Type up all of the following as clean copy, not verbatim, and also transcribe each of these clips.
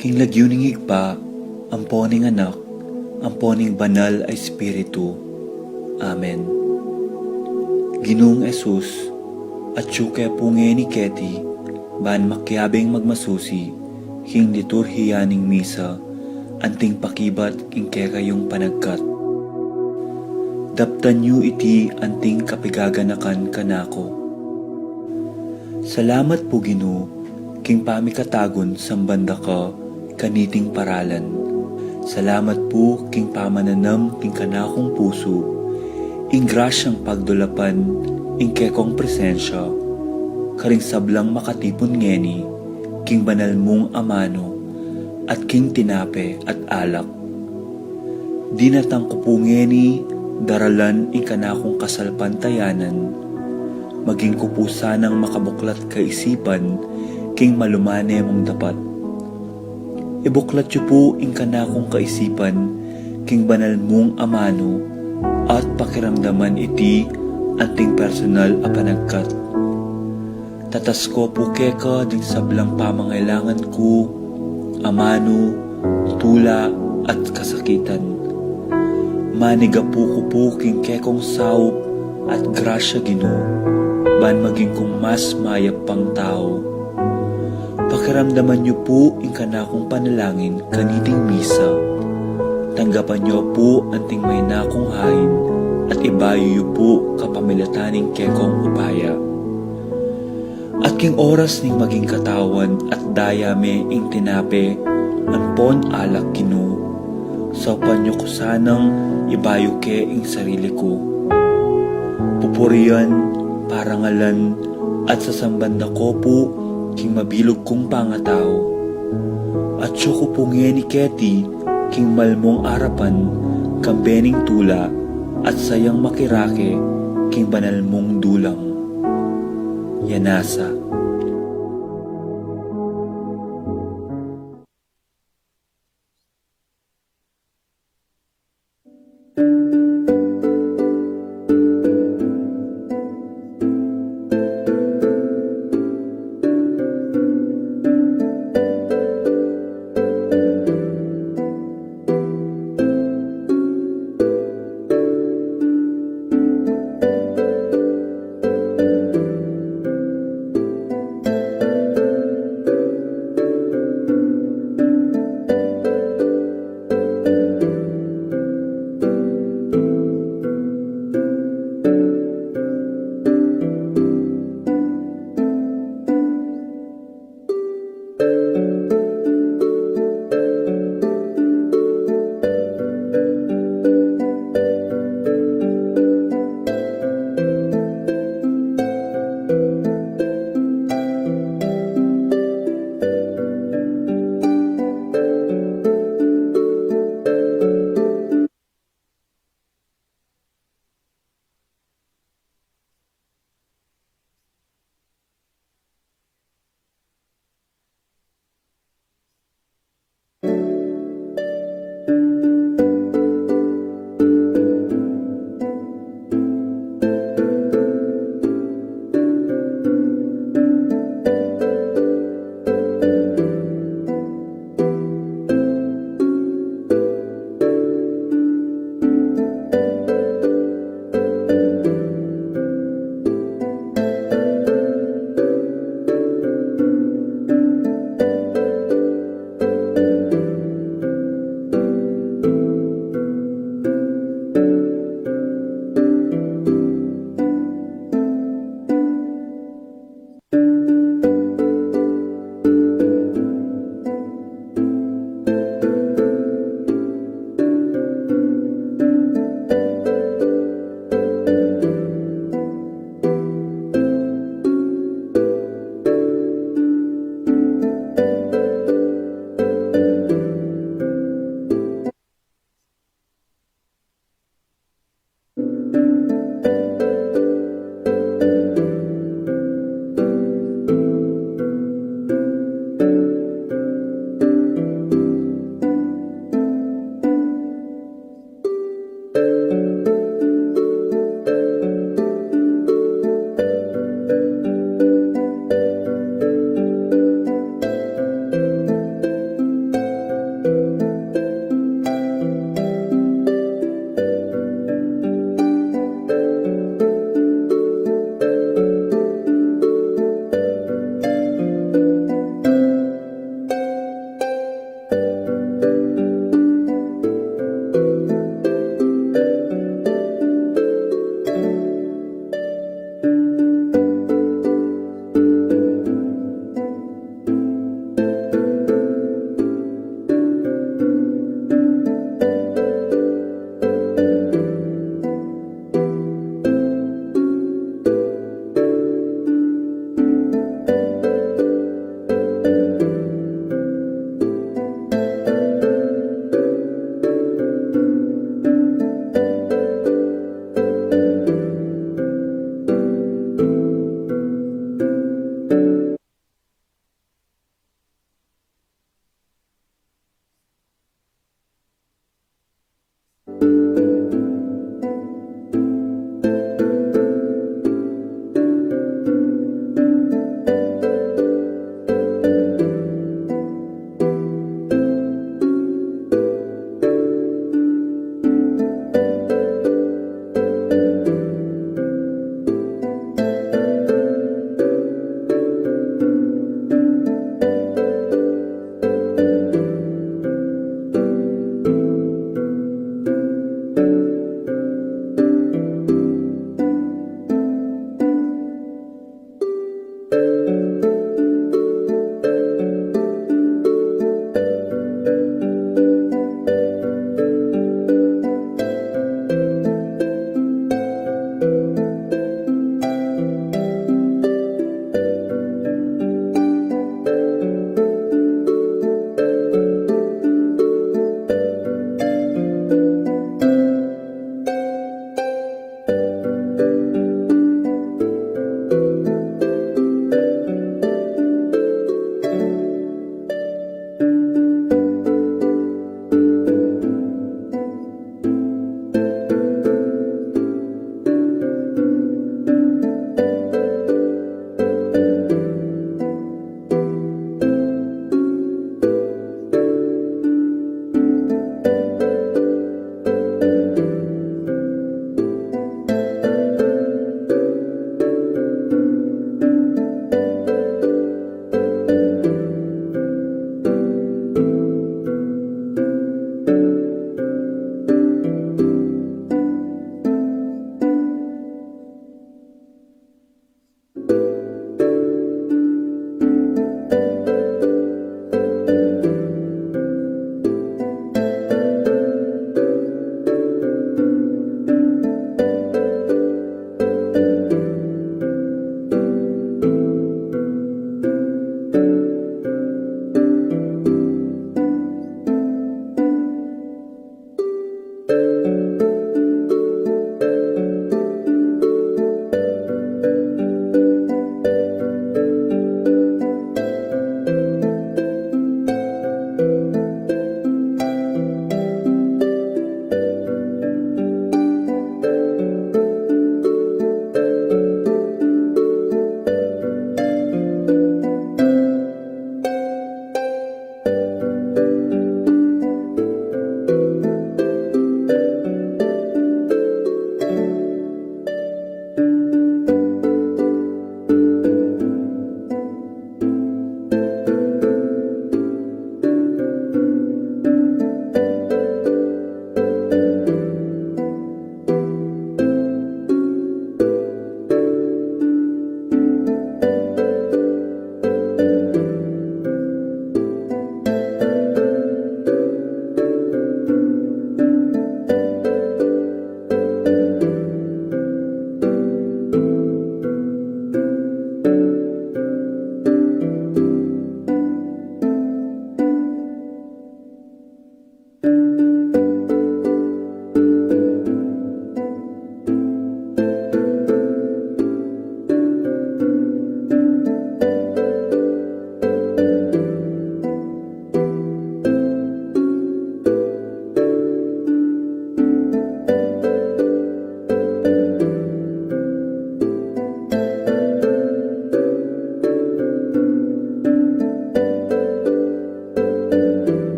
King lagyuning higpa, amponing anak, amponing banal ay Espiritu. Amen. Ginoong Esus, at syuke punge ni Keti, ban makyabing magmasusi, king liturhiyaning misa, anting pakibat king kayong panagkat. Daptan yu iti anting kapigaganakan kanako. Salamat po Ginoo, king pamikatagon sambanda ka, kaniting paralan. Salamat po king pamananam king kanakong puso, ing grasyang pagdulapan, ing kekong presensya, karing sablang makatipon ngeni, king banal mong amano, at king tinape at alak. Dinatang ko po ngeni, daralan ing kanakong kasalpantayanan, maging kupusanang makabuklat kaisipan, king malumane mong dapat. Ibuklat yu po ing kanakong kaisipan, king banal mong amano, at pakiramdaman iti anting personal a panagkat. Tatas ko po keka ding sablang pamangailangan ko, amano, tula at kasakitan. Maniga po ko po king kekong saup at grasya Ginoo, ban maging kong mas mayap pang tao. Pakiramdaman niyo po ing kanakong panalangin kaniting misa. Tanggapan niyo po anting may nakong hain at ibayo yu po kapamilataning kekong upaya. At king oras ning maging katawan at dayame ing tinape, anpon alak Ginoo. Saupan niyo ko sanang ibayo ke ing sarili ko. Pupurian, parangalan, at sasambanda ko po king mabilog kong pangatao. At siyo ko punge ni Keti, king malmong arapan, kambening tula, at sayang makirake, king banal mong dulang. Yanasa.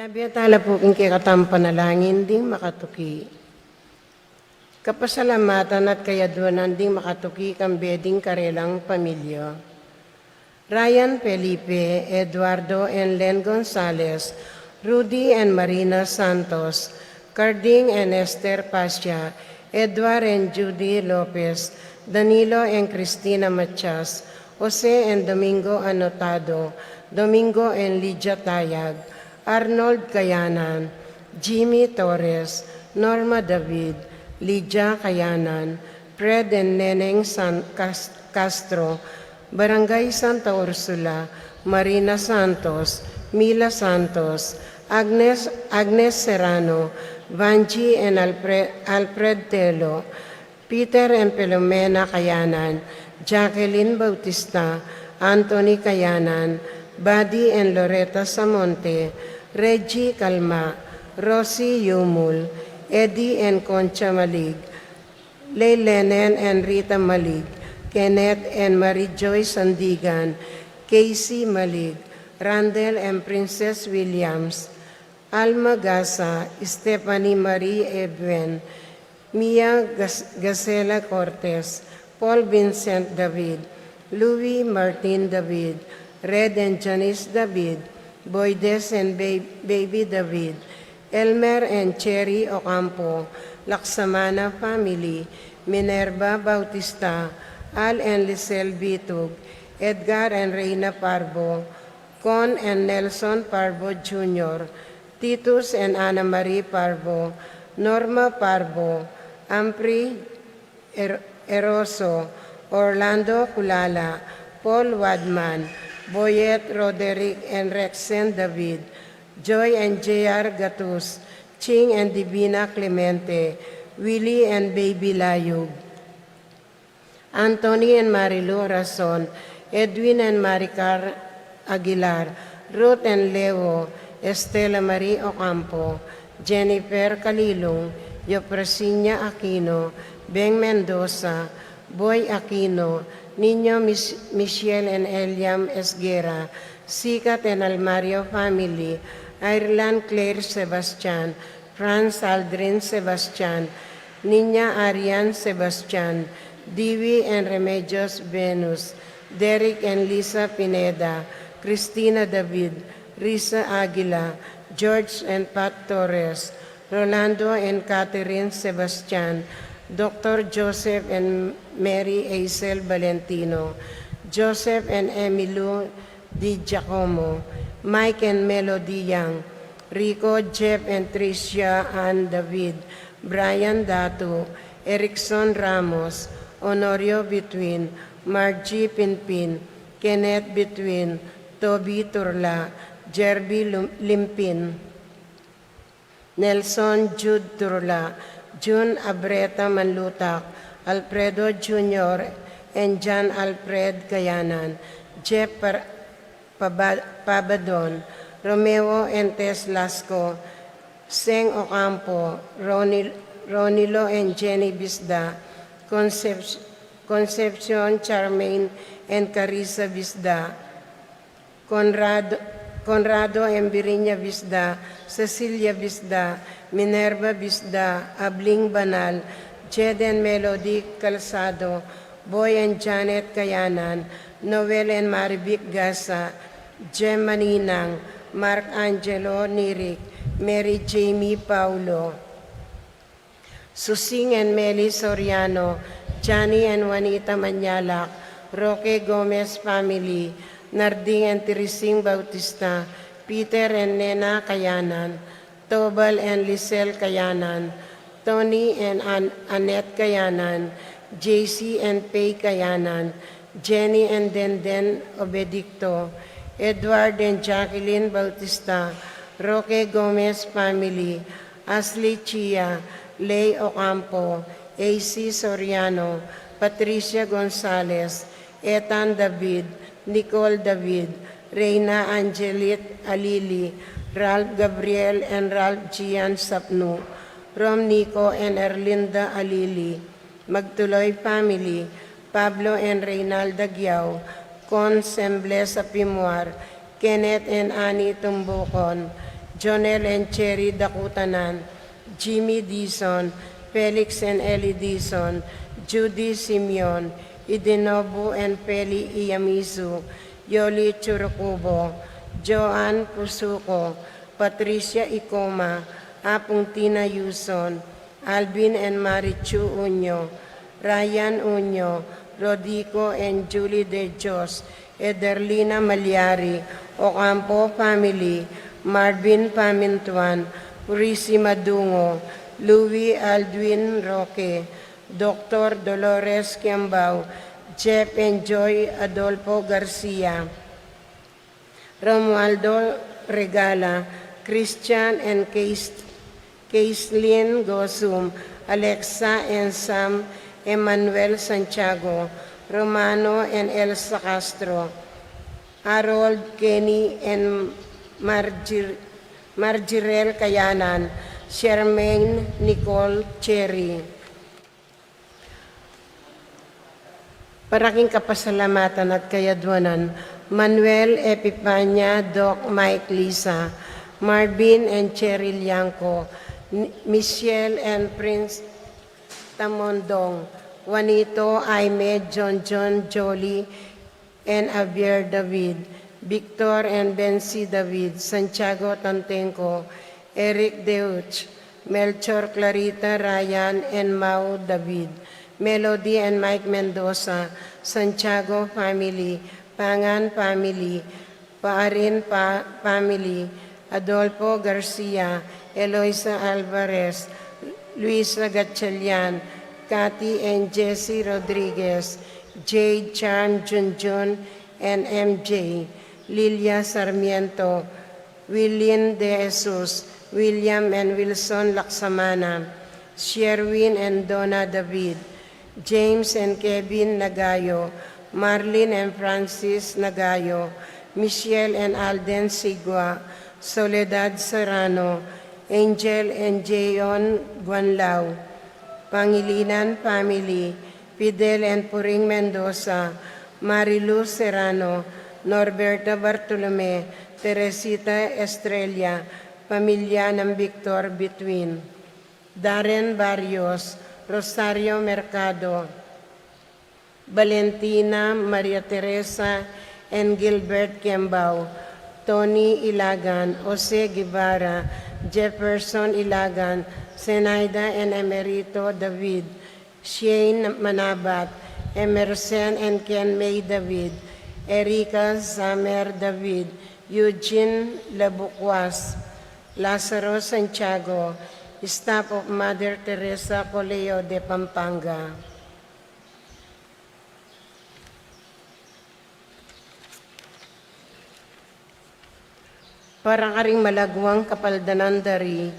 Biatala po king kikatampanalangin ding makatuki. Kapasalamatan at kayaduanan ding makatuki kang beding karelang pamilya. Ryan Felipe, Eduardo and Len Gonzalez, Rudy and Marina Santos, Carding and Esther Pasya, Edward and Judy Lopez, Danilo and Cristina Machas, Jose and Domingo Anotado, Domingo and Lydia Tayag, Arnold Kayanan, Jimmy Torres, Norma David, Lydia Kayanan, Fred and Neneng Castro, Barangay Santa Ursula, Marina Santos, Mila Santos, Agnes Serrano, Vanji and Alfred Telo, Peter and Filomena Kayanan, Jacqueline Bautista, Anthony Kayanan, Buddy and Loretta Samonte, Reggie Calma, Rosie Yumul, Eddie and Concha Malig, Leilenen and Rita Malig, Kenneth and Marie Joy Sandigan, Casey Malig, Randall and Princess Williams, Alma Gasa, Stephanie Marie Edwin, Mia Gacela Cortez, Paul Vincent David, Louis Martin David, Red and Janice David, Boydes and Baby David, Elmer and Cherry Ocampo, Laksamana family, Minerva Bautista, Al and Lisel Bitug, Edgar and Reina Parbo, Con and Nelson Parbo Jr., Titus and Ana Marie Parbo, Norma Parbo, Ampri Eroso, Orlando Kulala, Paul Wadman, Boyet Roderick and Rexen David, Joy and J.R. Gatus, Ching and Divina Clemente, Willie and Baby Layug, Anthony and Marilu Rason, Edwin and Maricar Aguilar, Ruth and Leo, Estela Marie Ocampo, Jennifer Calilong, Yopresinia Aquino, Beng Mendoza, Boy Aquino, Niño Michelle and Eliam Esguera, Sikat and Almario family, Ireland Claire Sebastian, Franz Aldrin Sebastian, Niña Arian Sebastian, Divi and Remedios Venus, Derek and Lisa Pineda, Cristina David, Risa Aguila, George and Pat Torres, Rolando and Catherine Sebastian, Dr. Joseph and Mary Aisel Valentino, Joseph and Emilu Di Giacomo, Mike and Melody Yang, Rico, Jeff and Tricia Ann David, Brian Datu, Erickson Ramos, Honorio Between, Margie Pinpin, Kenneth Between, Toby Turla, Jerby Limpin, Nelson Jude Turla, June Abreta Manlutak, Alfredo Jr. and John Alfred Kayanan, Jeff Pabadon, Romeo and Tess Lasco, Seng Ocampo, Ronilo and Jenny Bisda, Concepcion Charmaine and Carissa Bisda, Conrado and Virinia Bisda, Cecilia Bisda, Minerva Bisda, Abling Banal, Jed and Melody Calzado, Boy and Janet Kayanan, Noel and Marivic Gasa, Jem Maninang, Mark Angelo Nirik, Mary Jamie Paulo, Susing and Meli Soriano, Johnny and Juanita Manyalak, Roque Gomez family, Narding and Teresing Bautista, Peter and Nena Kayanan, Tobal and Lisel Kayanan, Tony and Annette Kayanan, JC and Pay Kayanan, Jenny and Denden Obedicto, Edward and Jacqueline Bautista, Roque Gomez family, Ashley Chia, Lay Ocampo, AC Soriano, Patricia Gonzalez, Ethan David, Nicole David, Reina Angelit Alili, Ralph Gabriel and Ralph Gian Sapnu, Rom Nico and Erlinda Alili, Magtuloy family, Pablo and Reynalda Giao, Con Semble sa Pimuar, Kenneth and Annie Tumbukon, Jonel and Cherry Dakutanan, Jimmy Dizon, Felix and Ellie Dizon, Judy Simeon, Idinobu and Peli Iyamizu, Yoli Churukubo, Joanne Pusuko, Patricia Icoma, Apong Tina Yuson, Alvin and Marichu Unyo, Ryan Unyo, Rodico and Julie De Dios, Ederlina Malyari, Ocampo Family, Marvin Pamintuan, Purisi Madungo, Louis Aldwin Roque, Dr. Dolores Kiambao, Jeff and Joy Adolfo Garcia, Romualdo Regala, Christian and Caitlin Gosum, Alexa and Sam Emmanuel Santiago, Romano and Elsa Castro, Harold Kenny and Marjirel Kayanan, Charmaine Nicole Cherry. Paraking kapasalamatan at kayadwanan, Manuel Epipanya, Doc Mike Lisa, Marvin and Cheryl Yanko, Michelle and Prince Tamondong, Juanito, Aime, John Jolie, and Javier David, Victor and Bensi David, Santiago Tantenco, Eric Deutsch, Melchor Clarita Ryan and Mau David, Melody and Mike Mendoza, Santiago family, Pangan family, Paarin family, Adolfo Garcia, Eloisa Alvarez, Luisa Gatchalian, Cathy and Jesse Rodriguez, Jade Chan Junjun and MJ, Lilia Sarmiento, William De Jesus, William and Wilson Laksamana, Sherwin and Donna David, James and Kevin Nagayo, Marlene and Francis Nagayo, Michelle and Alden Sigua, Soledad Serrano, Angel and Jayon Guanlao, Pangilinan family, Fidel and Puring Mendoza, Marilu Serrano, Norberta Bartolome, Teresita Estrella, pamilya ng Victor Between, Darren Barrios, Rosario Mercado, Valentina Maria Teresa and Gilbert Kiambao, Tony Ilagan, Jose Guevara, Jefferson Ilagan, Zenaida and Emerito David, Shane Manabat, Emerson and Ken May David, Erika Samer David, Eugene Labuquas, Lazaro Santiago, staff of Mother Teresa Coleo de Pampanga. Para karing malagwang kapaldanan dari,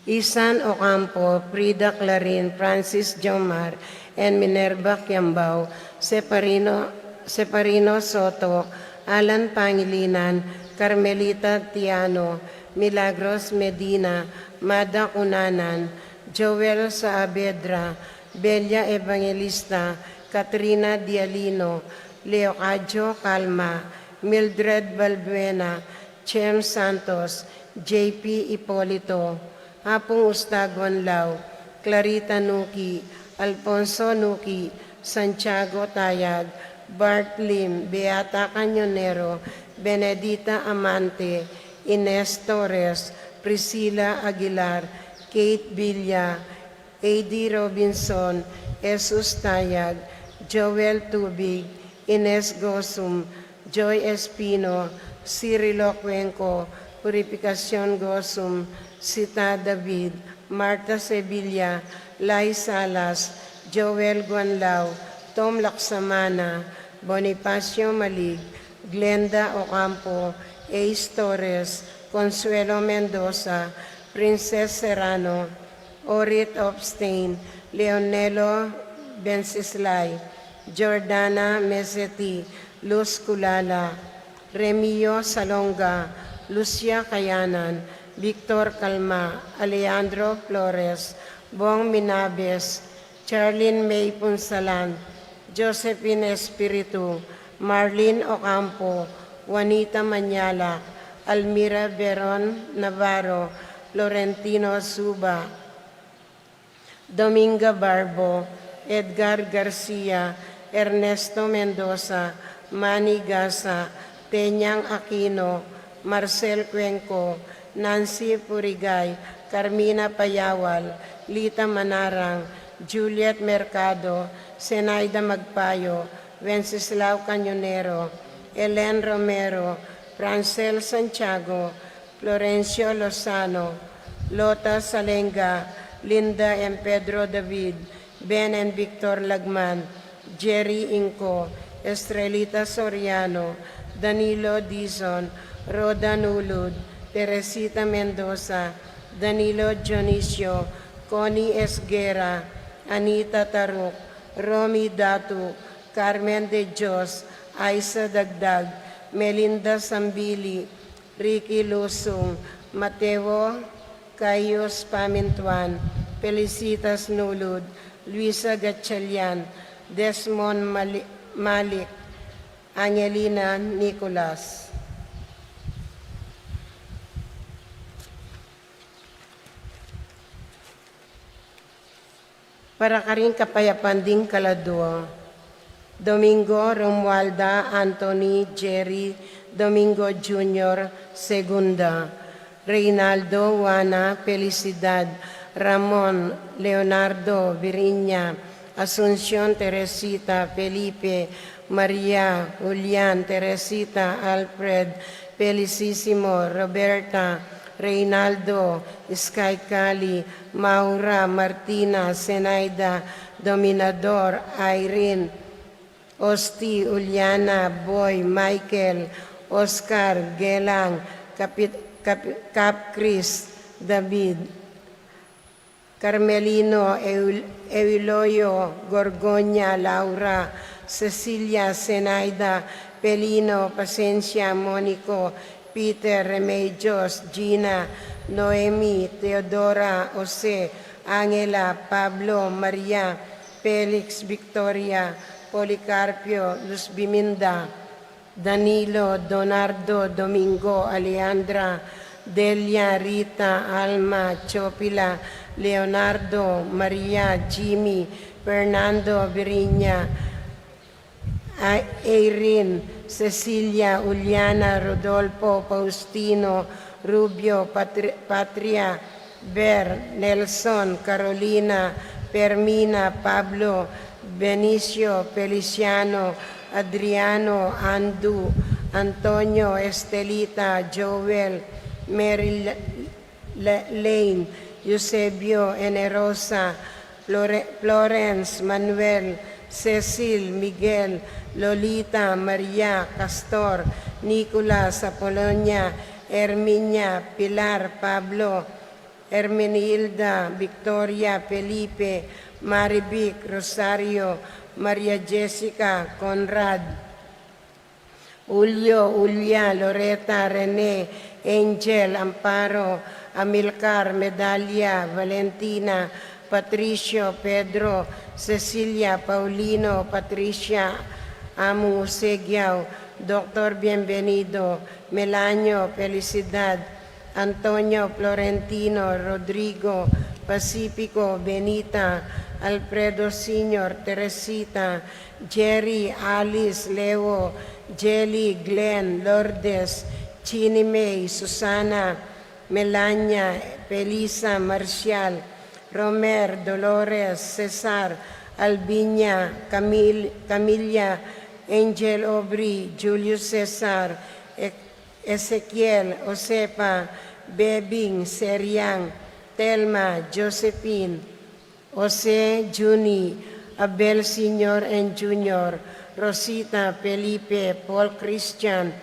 Isan Ocampo, Frida Clarin, Francis Jomar, and Minerva Kiambao, Separino Soto, Alan Pangilinan, Carmelita Tiano, Milagros Medina, Mada Cunanan, Joel Saavedra, Belia Evangelista, Katrina Dialino, Leocadio Calma, Mildred Balbuena, Chem Santos, JP Ipolito, Hapong Ustagwan Lao, Clarita Nuki, Alfonso Nuki, Santiago Tayag, Bart Lim, Beata Cañonero, Benedita Amante, Ines Torres, Priscilla Aguilar, Kate Villa, A.D. Robinson, Jesus Tayag, Joel Tubig, Ines Gosum, Joy Espino, Cirilo Cuenco, Purificación Gosum, Sita David, Marta Sevilla, Lai Salas, Joel Guanlao, Tom Laksamana, Bonifacio Malig, Glenda Ocampo, Ace Torres, Consuelo Mendoza, Princess Serrano, Orit Opstein, Leonelo Bensislay, Jordana Meseti, Luz Culala, Remio Salonga, Lucia Kayanan, Victor Calma, Alejandro Flores, Bong Minabes, Charlene May Punsalan, Josephine Espiritu, Marlene Ocampo, Juanita Manyala, Almira Veron Navarro, Florentino Suba, Dominga Barbo, Edgar Garcia, Ernesto Mendoza, Manny Gasa, Tenyang Aquino, Marcel Cuenco, Nancy Purigay, Carmina Payawal, Lita Manarang, Juliet Mercado, Zenaida Magpayo, Wenceslao Cañonero, Helen Romero, Francel Santiago, Florencio Lozano, Lota Salenga, Linda M. Pedro David, Ben and Victor Lagman, Jerry Inco, Estrelita Soriano, Danilo Dizon, Roda Nulud, Teresita Mendoza, Danilo Dionisio, Connie Esguera, Anita Taruk, Romy Datu, Carmen de Dios, Aisa Dagdag, Melinda Sambili, Ricky Lusung, Mateo Cayos Pamintuan, Felicitas Nulud, Luisa Gatchalian, Desmond Malik, Angelina Nicolas. Para karing kapayapan ding kaladwa, Domingo Romualda Anthony Jerry Domingo Jr. Segunda, Reynaldo Juana Felicidad, Ramon Leonardo Viriña, Asuncion Teresita Felipe, Maria Julian Teresita Alfred, Felicissimo Roberta, Reynaldo Sky Cali, Maura Martina Zenaida, Dominador Irene, Osti Uliana Boy Michael, Oscar Gelang, Cap Chris David, Carmelino Euloyo Gorgonya Laura, Cecilia Zenaida, Pelino Pasencia Monico, Peter Remedios, Gina, Noemi, Teodora, Jose, Angela, Pablo, Maria, Felix, Victoria, Policarpio, Luz Biminda, Danilo, Donardo, Domingo, Alejandra, Delia, Rita, Alma, Chopila, Leonardo, Maria, Jimmy, Fernando, Viriña, Erin, Cecilia, Uliana, Rodolfo, Faustino, Rubio, Patria, Ber, Nelson, Carolina, Permina, Pablo, Benicio, Feliciano, Adriano, Andu, Antonio, Estelita, Joel, Mary Lane, Eusebio, Enerosa, Florence, Manuel, Cecil, Miguel, Lolita, Maria, Castor, Nicolas, Apolonia, Herminia, Pilar, Pablo, Hermenilda, Victoria, Felipe, Marivic, Rosario, Maria Jessica, Conrad, Julio, Ulia, Loreta, René, Angel, Amparo, Amilcar, Medalia, Valentina, Patricio, Pedro, Cecilia, Paulino, Patricia, Amu, Segiao, Doctor Bienvenido, Melanio, Felicidad, Antonio, Florentino, Rodrigo, Pacifico, Benita, Alfredo Senior, Teresita, Jerry, Alice, Leo, Jelly, Glenn, Lourdes, Chini May, Susana, Melania, Felisa, Marcial, Romer, Dolores, Cesar, Albinia, Camilla, Angel Aubrey, Julius Cesar, Ezequiel, Josepa, Bebing, Seriang, Telma, Josephine, Jose, Juni, Abel Senior and Junior, Rosita, Felipe, Paul Christian,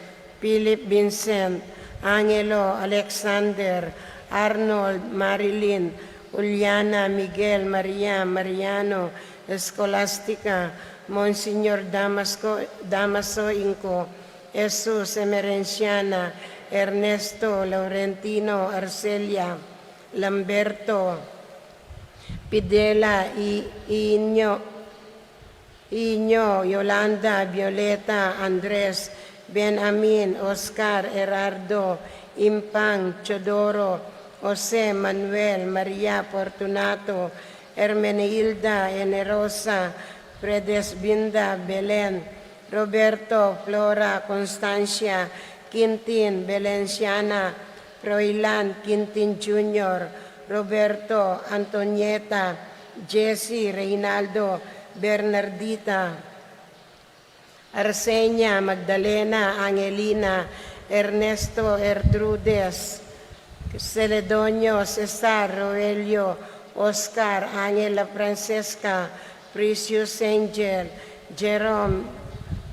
Philip Vincent, Angelo, Alexander, Arnold, Marilyn, Juliana, Miguel, Maria, Mariano, Escolastica, Monsignor Damaso Inco, Jesus Emerenciana, Ernesto, Laurentino, Arcelia, Lamberto, Pidela, Iño, Yolanda, Violeta, Andres, Ben Amin, Oscar, Erardo, Impang, Chodoro, Jose, Manuel, Maria Fortunato, Hermenilda, Enerosa, Fredes Binda, Belen, Roberto, Flora, Constancia, Quintin, Belenciana, Froilan, Quintin Jr., Roberto, Antonieta, Jesse, Reynaldo, Bernardita, Arsenia, Magdalena, Angelina, Ernesto, Ertrudes, Celedonio, Cesar, Roelio, Oscar, Angela Francesca, Precious Angel, Jerome,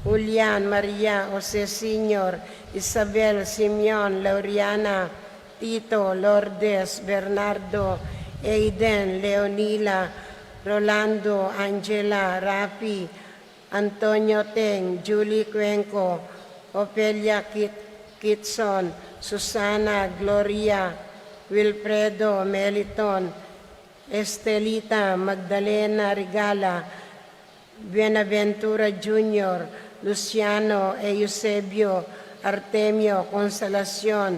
Julian, Maria, Jose Senior, Isabel, Simeon, Lauriana, Tito, Lourdes, Bernardo, Aiden, Leonila, Rolando, Angela, Rafi, Antonio Teng, Julie Cuenco, Ofelia Kitson, Susana, Gloria, Wilfredo, Meliton, Estelita, Magdalena Regala, Buenaventura Jr., Luciano, Eusebio, Artemio, Consolacion,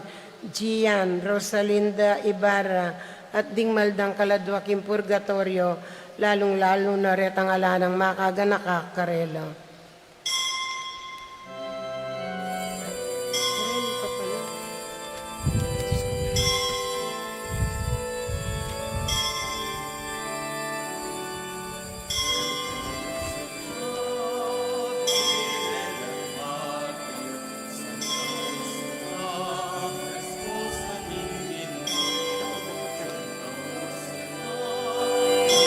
Gian, Rosalinda Ibarra, at dingmaldang kaladwaking purgatorio, lalong-lalo na retang ala ng makaganaka karela.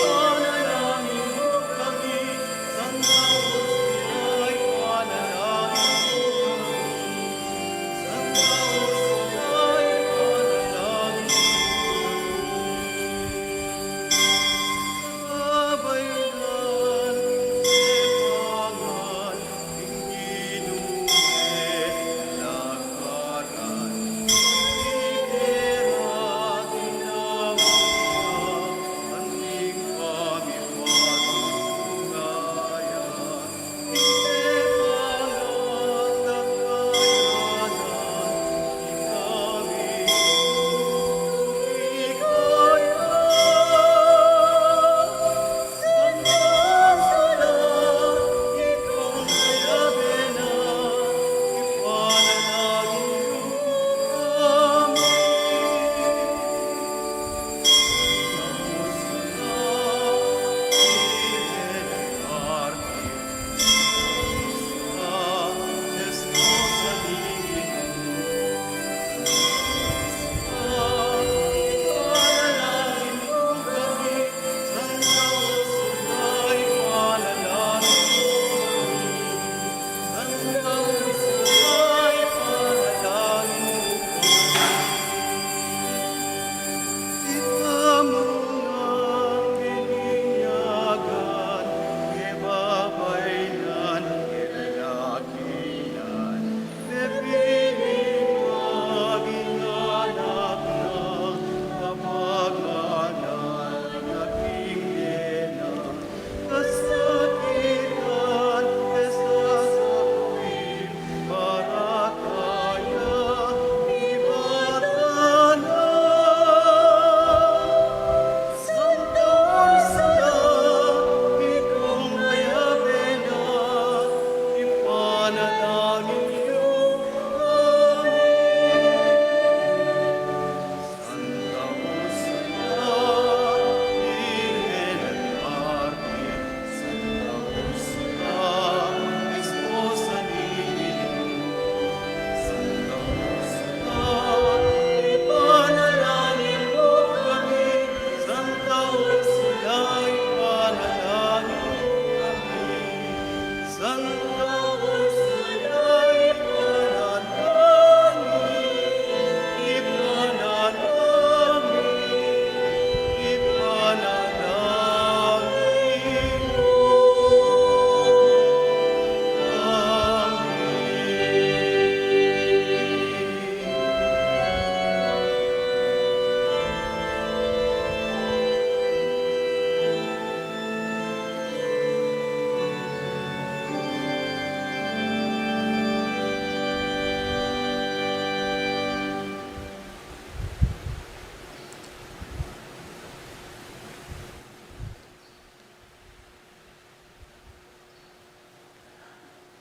Panalangin mo kami, Santa Cruz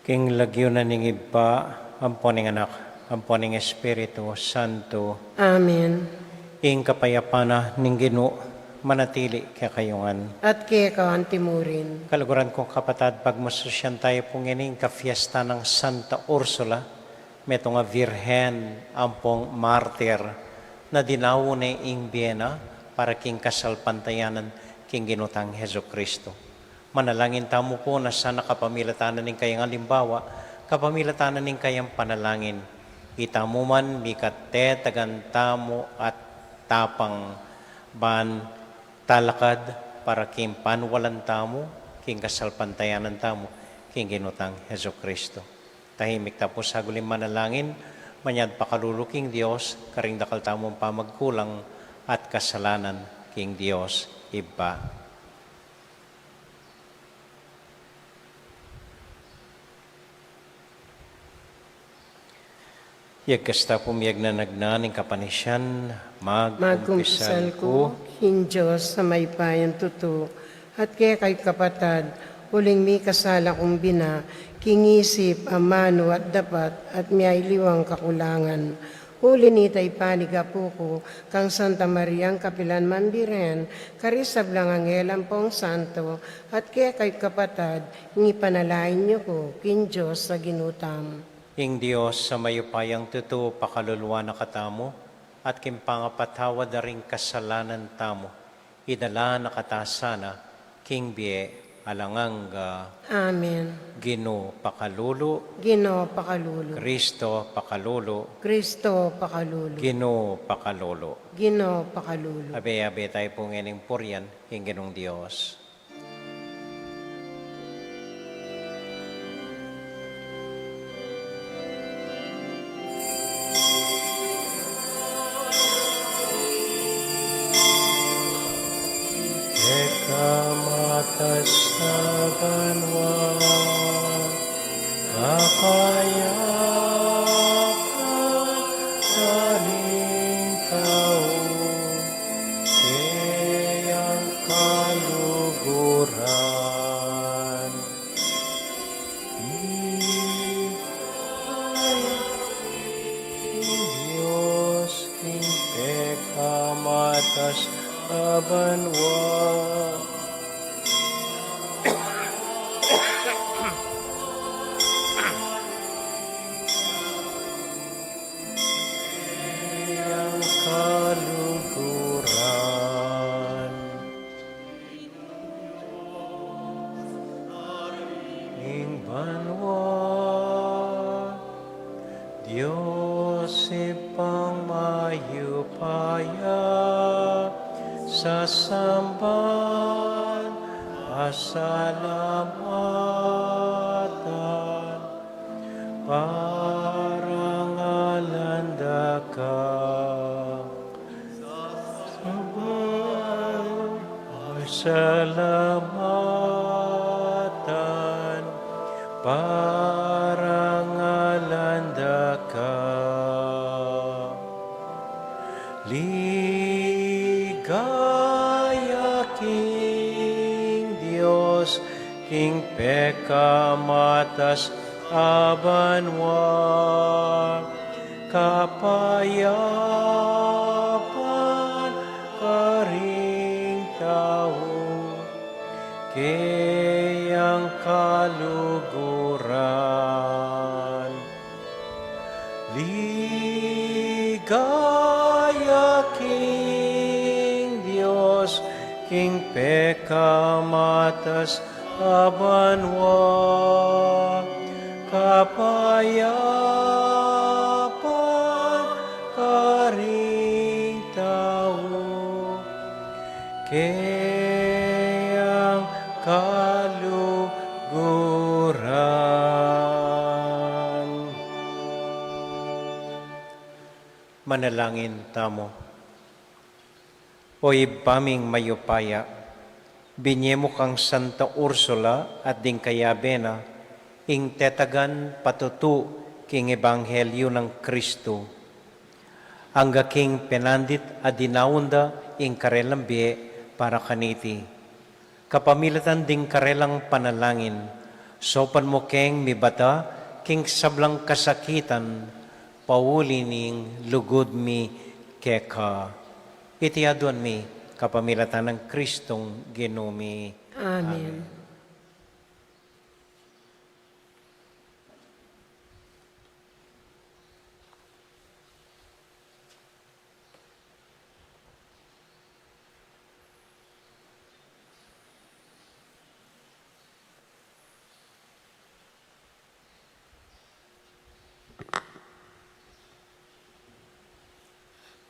King lagyo na ning iba, amponing anak, amponing Espiritu Santo, Amen. ing kapayapana ning Ginoo manatili kakayungan. At kaya ka antimurin. Kaluguran kong kapatad, pagmasusyan tayo pong ining ka-fiesta ng Santa Ursula, meto nga Virhen ampong martir na dinawon ing Biena para king kasalpantayanan king ginutang Heso Kristo. Manalangin tamo po na sana kapamilatanan ning kayang alimbawa, kapamilatanan ning kayang panalangin. Itamo man mikate tagantamo at tapang ban talakad para king panwalan tamo, king kasalpantayanan tamo, king ginutang Heso Kristo. Tahimik tapos saguling manalangin, manyad pakaluluking Diyos, karing dakal tamong pamagkulang at kasalanan king Diyos iba. Yagkasta pumiyag na nagnaning kapanisyan, Magkumpisal ko, hin Diyos sa may payan tuto, at kaya kay kapatad, uling mi kasala kong bina, kingisip, amano at dapat, at miyay liwang kakulangan. Huli nitay paniga po ko, kang Santa Mariang Kapilan Mambiren, karisab lang ang elam pong santo, at kaya kay kapatad, panalain niyo ko, kin Diyos sa ginutam. Ing Diyos sa mayupayang tuto pakaluluwa na katamo, at kimpangapatawa na rin kasalanan tamo, idala na katasana, king bie alanganga, Amen. Ginoo pakalulu, Ginoo pakalulu. Kristo pakalulu, Kristo pakalulu. Ginoo pakalulu. Ginoo pakalulu. Abe-abe tayo pong ining puryan, ing Ginong Diyos. Ekamatas sa banwa, kapayapan kaling tao, kayang kaluguran. Diyos, ing ekamatas sa banwa, kaluguran. Ing banwa, Diyos ipang mayupaya, sa samban asalamatan, parangalanda ka. Salamatan, parangalanda ka. Ligaya king Diyos, king pekamatas abanwa, kapayapan karing tao, kayang kaluguran. Ligaya king Diyos, king pekamatas abanwa, kapayapan karing tao, kayang kaluguran. Manalangin tamo. Oy baming mayupaya, binyemo kang Santa Ursula at ding kayabena, ing tetagan patutu king ebanghelyo ng Kristo. Angga king penandit adinaunda ing karelambie para kaniti. Kapamilatan ding karelang panalangin, Sopan mo keng mibata, king sablang kasakitan, pauli ning lugod mi keka. Iti aduan mi kapamilatan ng Kristong Ginumi. Amen.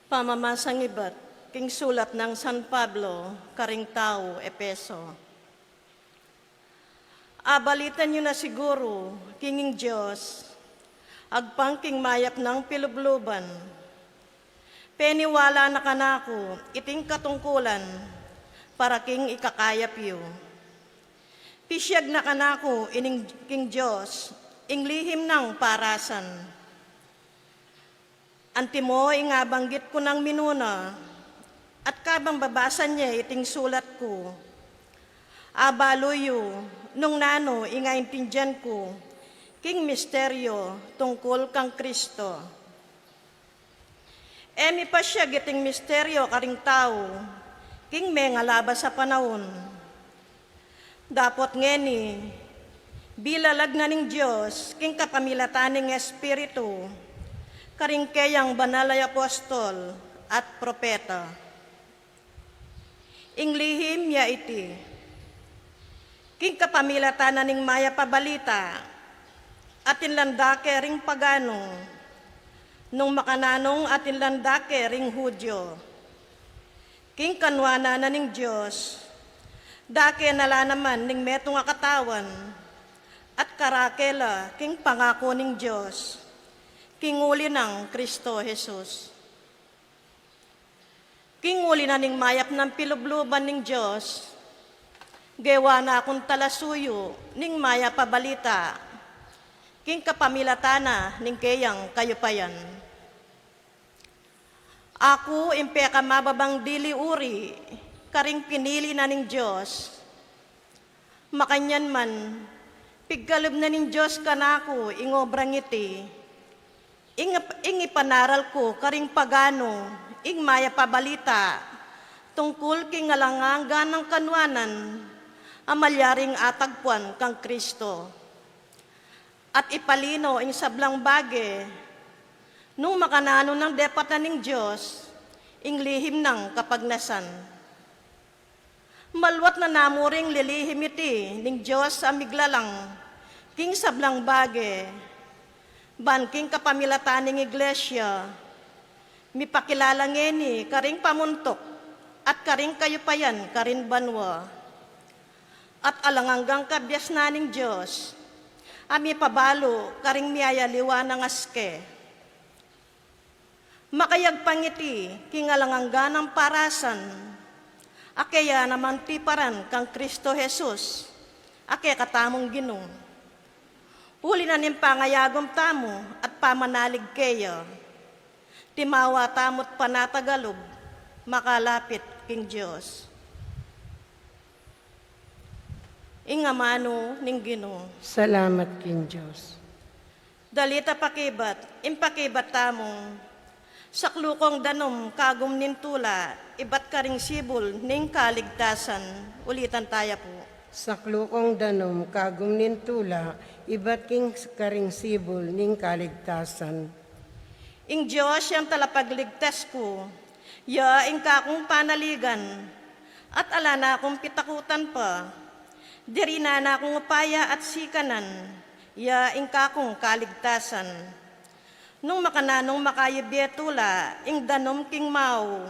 Pamamasang iba't king sulat ng San Pablo, karing tao, Epeso. Abalitan nyo na siguro, kinging Diyos, agpangking mayap ng pilubluban. Peniwala na kanako, iting katungkulan, para king ikakayap yu. Pisyag na kanako, ining king Diyos, ing lihim ng parasan. Antimo, ingabanggit ko ng minuna, at kabang babasan niya iting sulat ko. Abaloyo, nung nano, ingaintindihan ko, king misteryo tungkol kang Kristo. Emi pa siya giting misteryo karing tao, king may ngalaba sa panahon. Dapot ngeni, bilalag na ning Diyos, king kapamilataning Espiritu, karing kayang banalay apostol at propeta. Inglihim ya iti, king kapamilatanan ning maya pabalita, atin landake ring pagano, nung makananong atin landake ring Hudyo. King kanwana na ning Diyos, dake nala naman ning metong akatawan, at karakela king pangako ning Diyos, kinguli ng Kristo Jesus. Kinguli na ning mayap ng pilubluban ning Diyos, gewa na akong talasuyo ning maya pabalita, king kapamilatana ning kayang kayupayan. Ako impeka mababang dili uri, karing pinili na ning Diyos. Makanyan man, pigkalib na ning Diyos kanako ingobrang iti, ing ipanaral ko karing pagano, ing maya pabalita, tungkol king alanganga ng kanwanan, amalyaring atagpuan kang Kristo. At ipalino ing sablang bage, nung makanano ng depatan ng Diyos, ing lihim ng kapagnasan. Malwat na namuring lilihim iti ning Diyos amiglalang, king sablang bage, banking kapamilataning iglesia, mipakilala ngeni karing pamuntok at karing kayupayan karing banwa. At alanganggang kabyas naning Diyos, ami pabalo karing miyayaliwa ng aske. Makayag pangiti kingalangangga ng parasan, akaya naman tiparan kang Kristo Jesus, ake katamong Ginoo. Uli na ning pangayagom tamo at pamanalig kayo. Timawa tamot panatagalog, makalapit king Diyos. Ingamano ning Ginoo. Salamat king Diyos. Dalita pakibat, impakibat tamong, saklukong danom kagum nintula, ibat karing sibol ning kaligtasan. Ulitan tayo po. Saklukong danom kagum nintula, iba't king karing sibol ning kaligtasan. Ing Diyos yung talapagligtas ko, ya ing kakong panaligan, at ala na akong pitakutan pa, diri na akong upaya at sikanan, ya ing kakong kaligtasan. Nung makananong makayibetula, ing danom king mau,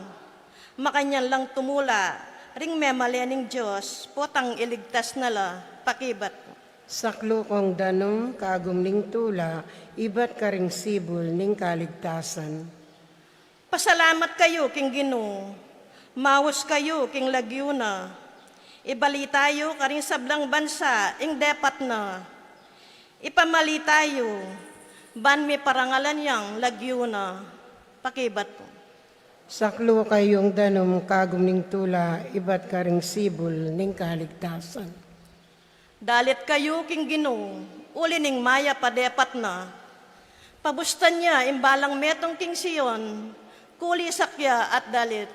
makanyan lang tumula, ring memalening Diyos, potang iligtas nala, pakibat. Saklukong danom kagum ning tula, iba't karing sibol ning kaligtasan. Pasalamat kayo king Ginoo, mawas kayo king lagyuna, ibalitayo karing sablang bansa ing depat na, ipamalitayo, ban mi parangalan yang lagyuna, pakibat po. Saklo kayong danom kagum ning tula, iba't karing sibol ning kaligtasan. Dalit kayo king Ginoo, uli ning maya padepat na. Pabustan niya imbalang metong king Sion, kuli sakya at dalit.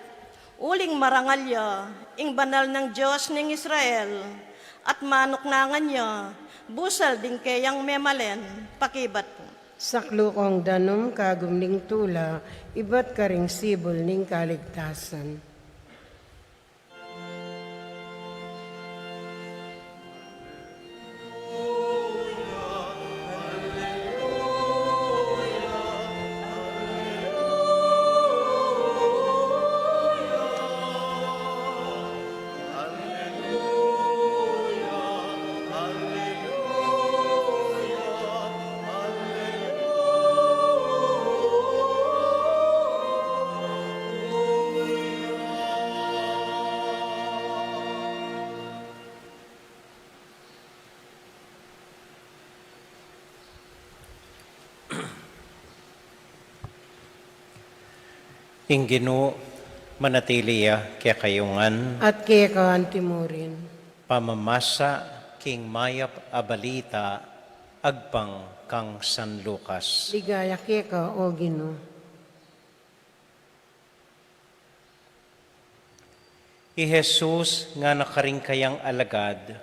Uling marangalya, ing banal ng Diyos ng Israel, at manuknangan niya, busal ding kayang memalen, pakibat po. Saklukong danum kagumning tula, iba't karing sibol ning kaligtasan. Ing Ginoo, manatiliya kaya kayungan, At kaya kawan timurin. pamamasa king mayap abalita, agpang kang San Lucas. Ligaya kaya ka, O Ginoo. I Jesus nga nakaring kayang alagad,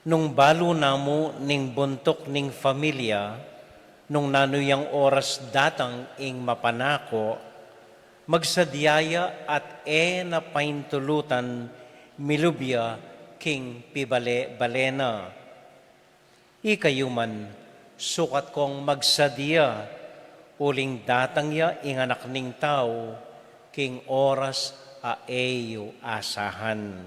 nung balo namo ning buntok ning familia, nung nanuyang oras datang ing mapanako, magsadyaya at na paintulutan milubya king pibale-balena. Ikayuman, sukat kong magsadya, uling datang ya ing anak ning tao, king oras aeyo asahan.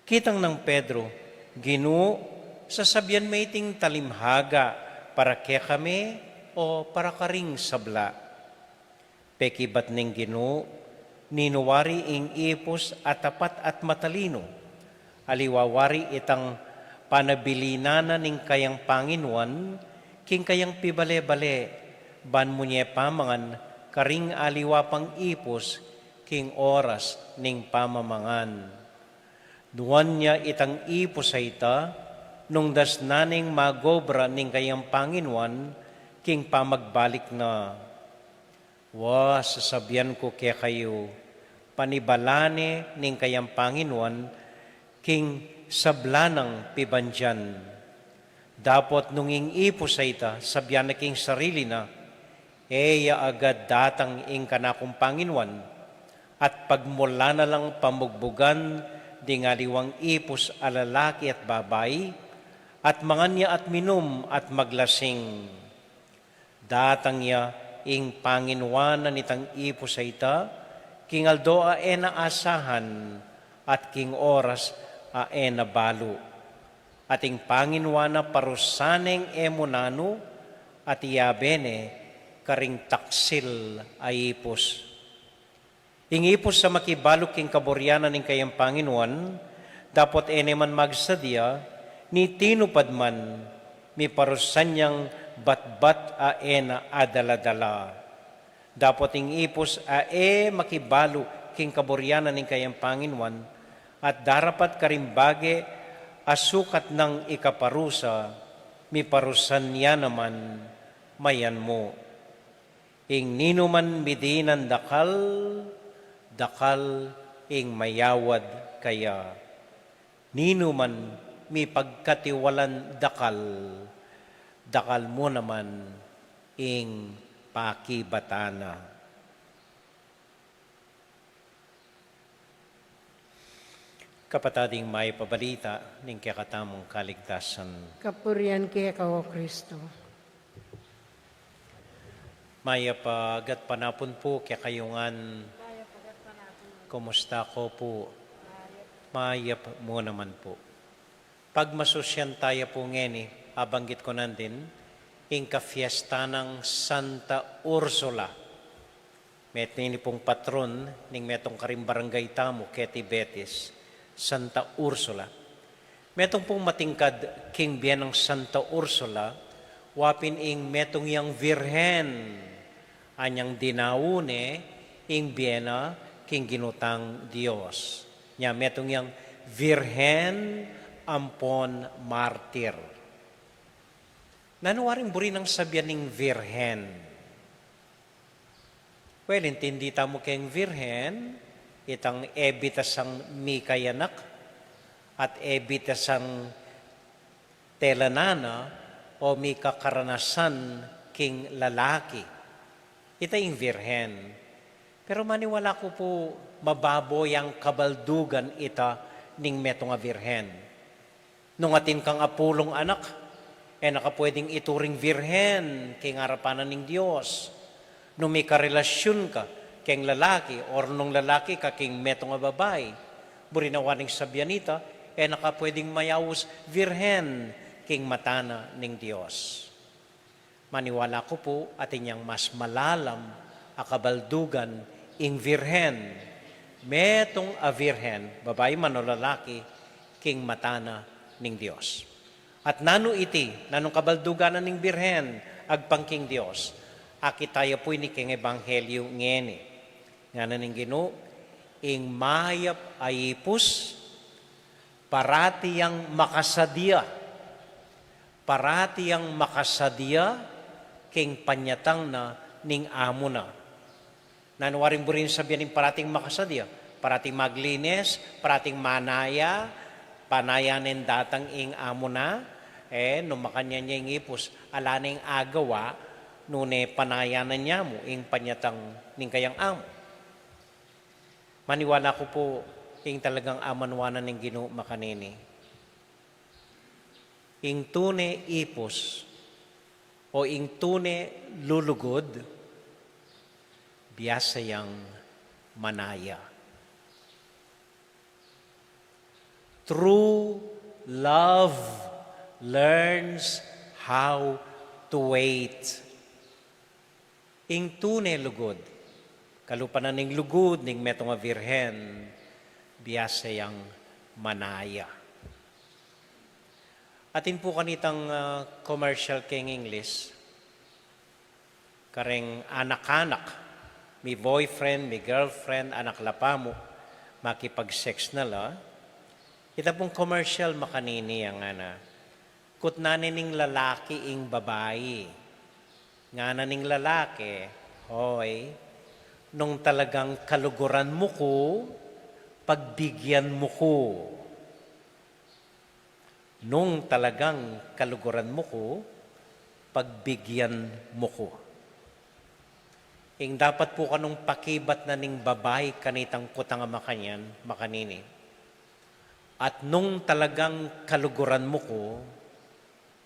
Kitang ng Pedro, Ginoo, sasabyan may ting talimhaga, para kaya kami o para karing sabla. Pekibat ning Ginoo, ninuwari ing ipos at tapat at matalino, aliwawari itang panabilinana ning kayang Panginuan, king kayang pibale-bale, ban mo niya pamangan, karing aliwapang ipos, king oras ning pamamangan. Duwan niya itang ipos sa ita, nung dasnaning magobra ning kayang Panginuan, king pamagbalik na. Sasabihan ko kaya kayo, panibalane ning kayang Panginuan, king sablanang pibandyan. Dapot nung ing ipo sa ita, sabyan na king sarili na, eya agad datang ing kanakong Panginuan, at pagmula na lang pamugbugan, di ngaliwang ipos alalaki at babay, at mangan niya at minum at maglasing. Datang niya ing Panginuan na nitang ipo sa ita, king aldoa na asahan, at king oras na balo. At ing Panginuan na parusaneng emunano, at iabene, karing taksil ay ipos. Ing ipos sa makibalok king kaboryanan ning kayang Panginuan, dapot man magsadya, ni tinupad man, mi parusan niyang bat-bat na adala-dala. Dapot ing ipos makibalo king kaboryanan ning kayang Panginuan, at darapat karimbage asukat ng ikaparusa, mi parusan niya naman mayan mo. Ing ninuman midinan dakal, dakal ing mayawad kaya. Ninuman mi pagkatiwalan dakal, dakal mo naman ing pakibatana. Kapatading may pabalita ning kakatamong kaligtasan. Kapurian kaya ka, O Kristo. Maya pagat panapon po kaya kayungan. Kumusta ko po? Maya mo naman po. Pagmasosyan tayo po ngeni, abanggit ko nandin, ing kafiesta ng Santa Ursula. Met nini pong patron, ning metong karing barangay tamo, Keti Betis, Santa Ursula. Metong pong matingkad, king biyan ng Santa Ursula, wapin ing metong yang virhen, anyang dinaune, ing biyena, king ginutang Diyos. Nya metong yang virhen ampon martir. Nanuwaring buri ng sabyan ng virhen. Well, intindi tamo keng virhen, itang ebitasang mikayanak at ebitasang telanana o mikakaranasan king lalaki. Ita yung virhen. Pero maniwala ko po mababoy ang kabaldugan ita ning meto nga virhen. Nung atin kang apulong anak, nakapwedeng ituring virhen king harapanan ng Diyos. Nung may karelasyon ka king lalaki or nung lalaki ka king meto nga babay, burinawaning sabyanita, nakapwedeng mayawos virhen king matana ng Diyos. Maniwala ko po atin yang mas malalam akabaldugan ing virhen. Metong a virhen, babae man o lalaki, king matana ning Diyos. At nano iti, nanong kabalduganan ning birhen, agpangking Diyos, akitaya po ni king ebanghelyo ngeni. Nga na ning Ginoo, ing mayap ayipus, parati yang makasadya, king panyatang na ning amo na. Nanuwaring burin sabihin ng parating makasadya, parating maglinis, parating manaya, panayanin datang ing amo na, no makanya niya ing ipos, ala na ing agawa, nune panayanan niya mo, ing panyatang ning kayang amo. Maniwala ko po, ing talagang amanwanan ng Ginoo makanini. Ing tune ipos, o ing tune lulugod, biyasayang manaya. True love learns how to wait. Ing tunay lugod, kalupanan ning lugod ning meto nga virhen, biyasayang manaya. Atin po kanitang commercial king English, kareng anak-anak, may boyfriend, may girlfriend, anak lapamo, makipag-sex na la, ita pong commercial makanini ang kutnanin ning lalaki ing babae. Nga na ning lalaki, hoy, nung talagang kaluguran mo ko, pagbigyan mo ko. Nung talagang kaluguran mo ko, pagbigyan mo ko. Ing dapat po kanong pakibat na ning babay kanitang kutang makanyan, makanini. At nung talagang kaluguran mo ko,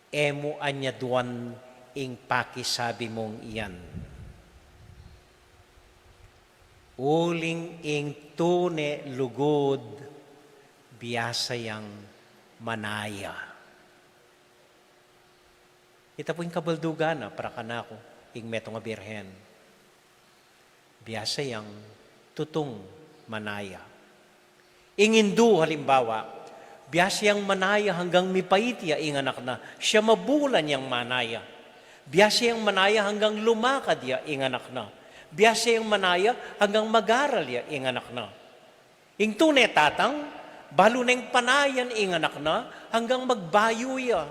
emo anya duwan ing pakisabi mong iyan. Uling ing tune lugod, biyasayang manaya. Ita po yung kabaldugan para kanako, ing meto nga birhen. Biyasayang tutong manaya. Ingindu halimbawa, biyasayang manaya hanggang mipaitya ing anak na, siya mabulan yang manaya. Biyasayang manaya hanggang lumakad ya ing anak na. Biyasayang manaya hanggang mag-aral ya ing anak na. Ing tunay tatang, balo na yung panayan ing anak na hanggang magbayo ya.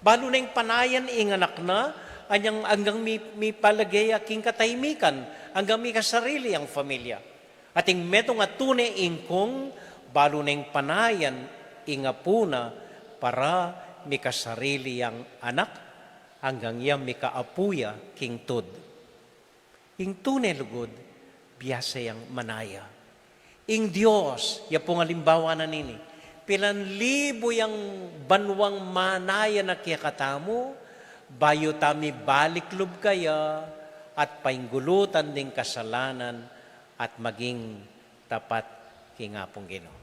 Balo na yung panayan ing anak na hanggang may palagay king katahimikan, hanggang may kasarili ang familia. At ing meto nga tunay ingkong balo na yung panayan inga puna para may kasarili ang anak hanggang yang may kaapuya king tud. Ing tunay lugod, biyasayang manaya. Ing Diyos, ya pong alimbawa na nini, pilanlibo yung banwang manaya na kiyakatamo, bayo tami baliklub kaya, at painggulutan ding kasalanan, at maging tapat kingapong Ginoo.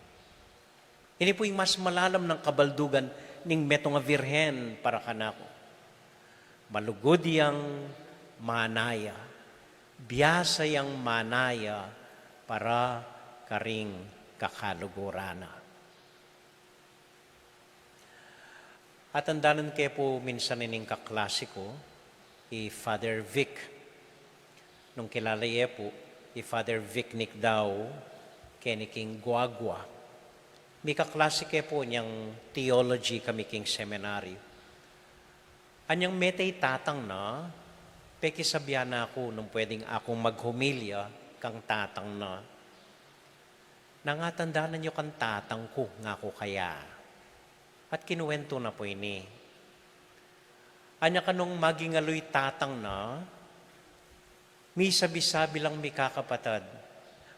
Ini po yung mas malalam ng kabaldugan ning meto nga virhen para kanako. Malugod yang manaya, biyasa yang manaya para karing kakalugurana. At andanan kayo po minsan ining kaklasiko, Father Vic. Nung kilala po, Father Vic Nick daw, keniking guagwa. May kaklasike po niyang theology kami king seminary. Anyang metay tatang na, pekisabyan na ako nung pwedeng akong maghumilya kang tatang na. Nangatandaan niyo kang tatang ko, nga ko kaya. At kinuwento na po ini. Anya kanong magingaloy tatang na, mi sabi-sabi lang mi kakapatad,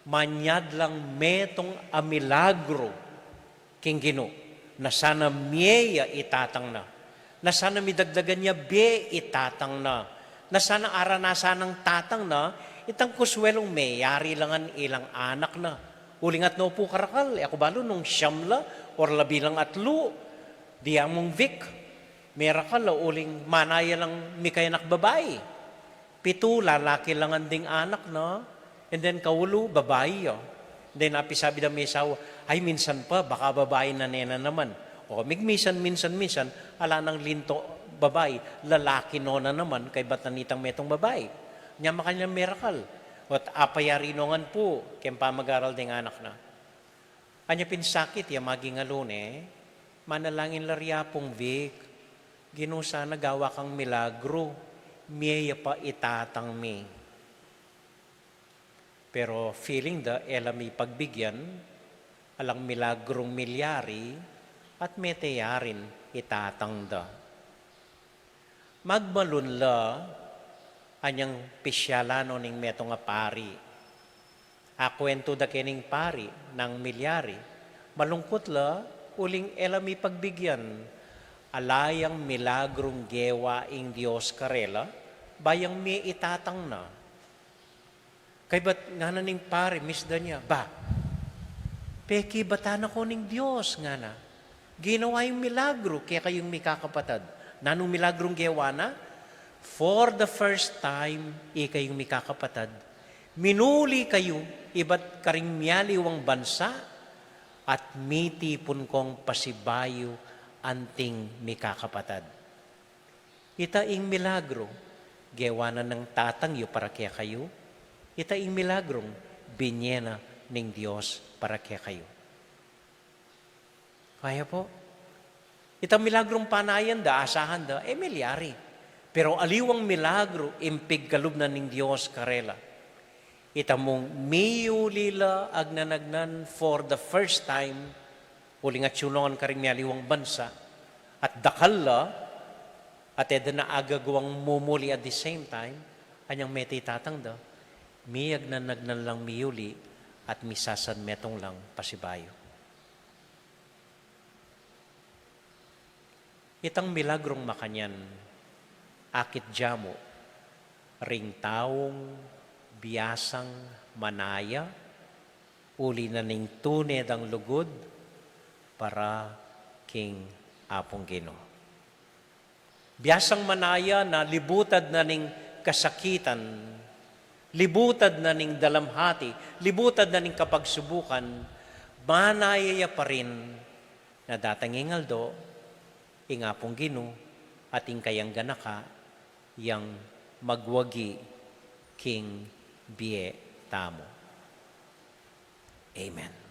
manyad lang metong amilagro king Gino, na sana miya itatang na sana midagdagan niya be itatang na sana aranasan ng tatang na, itang kuswelong mayari langan ilang anak na. Uling at no po karakal, ako balo nung siyamla, or labilang atlo, di among Vic, merakal, uling manaya lang mi kayanak babae. 7, lalaki lang anding anak na, and then kaulo, babae. Then apisabi na may sawa, ay minsan pa, baka babae na nena naman. O minsan, ala ng linto, babae, lalaki no na naman, kay ba't nanitang metong babae. Nya makanya miracle. At apayarinongan po, kempa mag-aral ding anak na. Anya pinsakit, ya maging alone, manalangin larya pong Vic, ginusa nagawa kang milagro, miya pa itatang mi. Pero feeling da, elami pagbigyan, alang milagrong milyari, at meteyarin itatang da. Magmalun la, anyang pisyalano ning meto nga pari. Akwento da kening pari ng milyari. Malungkot la, uling elami pagbigyan. Alayang milagrong gewa ing Diyos karela, bayang mi itatang na. Kay ba't nga na ning pari, misda niya, ba, peki batana ko ning Diyos nga na. Ginawa yung milagro, kaya kayong may kakapatad. Nanong milagrong gewa na? For the first time, kayong may kakapatad. Minuli kayo, iba't karing miyaliwang bansa, at mitipon kong pasibayo, anting may kakapatad. Itaing milagro, gewa na ng tatangyo para kaya kayo. Itaing milagrong, binyena ng Diyos para kaya kayo. Kaya po. Itang milagrong panayan da, asahan da, milyari. Pero aliwang milagro, impig kalubnan ng Diyos karela. Itamong miyulila agnanagnan for the first time, uling at sulungan karing miyaliwang bansa, at dakalla, at eda na agagawang mumuli at the same time, anyang meti tatang da, miyag na nagnan lang miyuli, at misasan metong lang pasibayo. Itang milagrong makanyan, akit jamo, ring taong, biyasang, manaya, uli na ning tuned ang lugod, para king apong Ginoo. Biyasang manaya na libutad na ning kasakitan, libutad na ning dalamhati, libutad na ning kapagsubukan, manaya pa rin na datangingal do, ingapong Ginoo at ingkayang ganaka yang magwagi king biye tamo. Amen.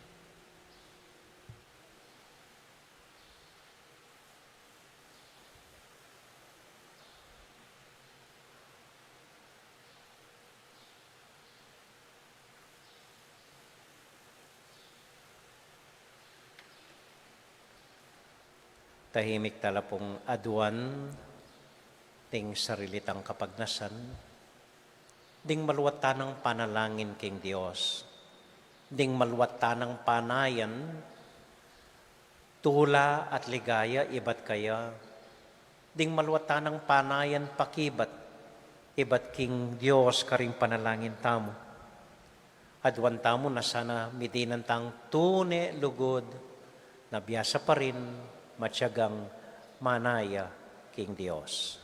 Tahimik tala pong aduan, ting sarilitang kapagnasan, ding maluwat tanang panalangin king Diyos, ding maluwat tanang panayan, tula at ligaya ibat kaya, ding maluwat tanang panayan pakibat, ibat king Diyos karing panalangin tamo. Aduan tamo na sana midinantang tune lugod, na biyasa pa rin, matyagang manaya king Diyos.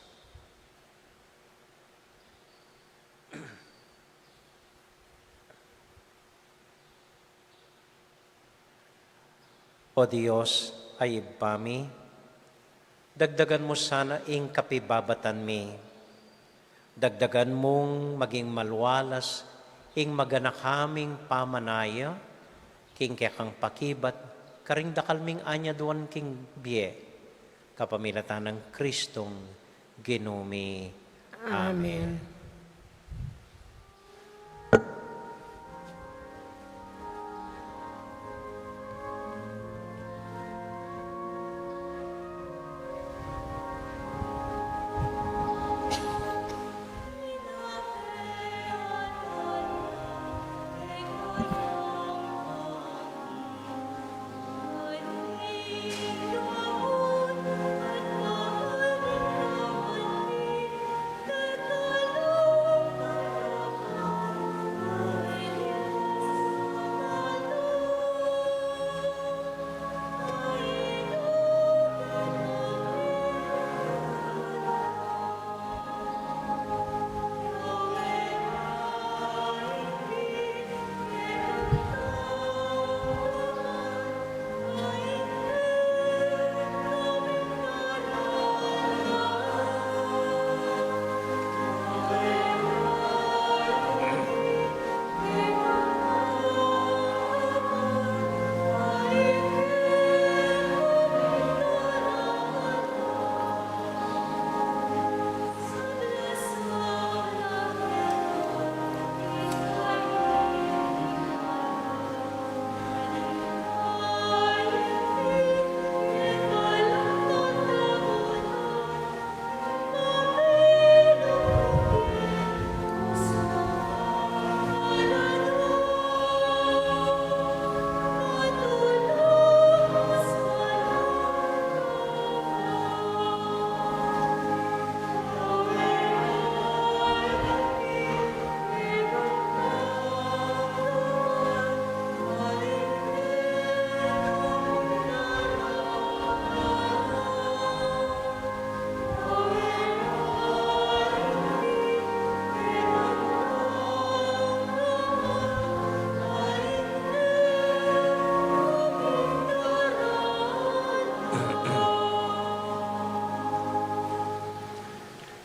O Diyos, ay ibami, dagdagan mo sana ing kapibabatan mi. Dagdagan mong maging malwalas ing maganak haming pamanaya, king kekang pakibat, karing dakalming anya duwan king biye, kapamilatan ng Kristong ginumi. Amen.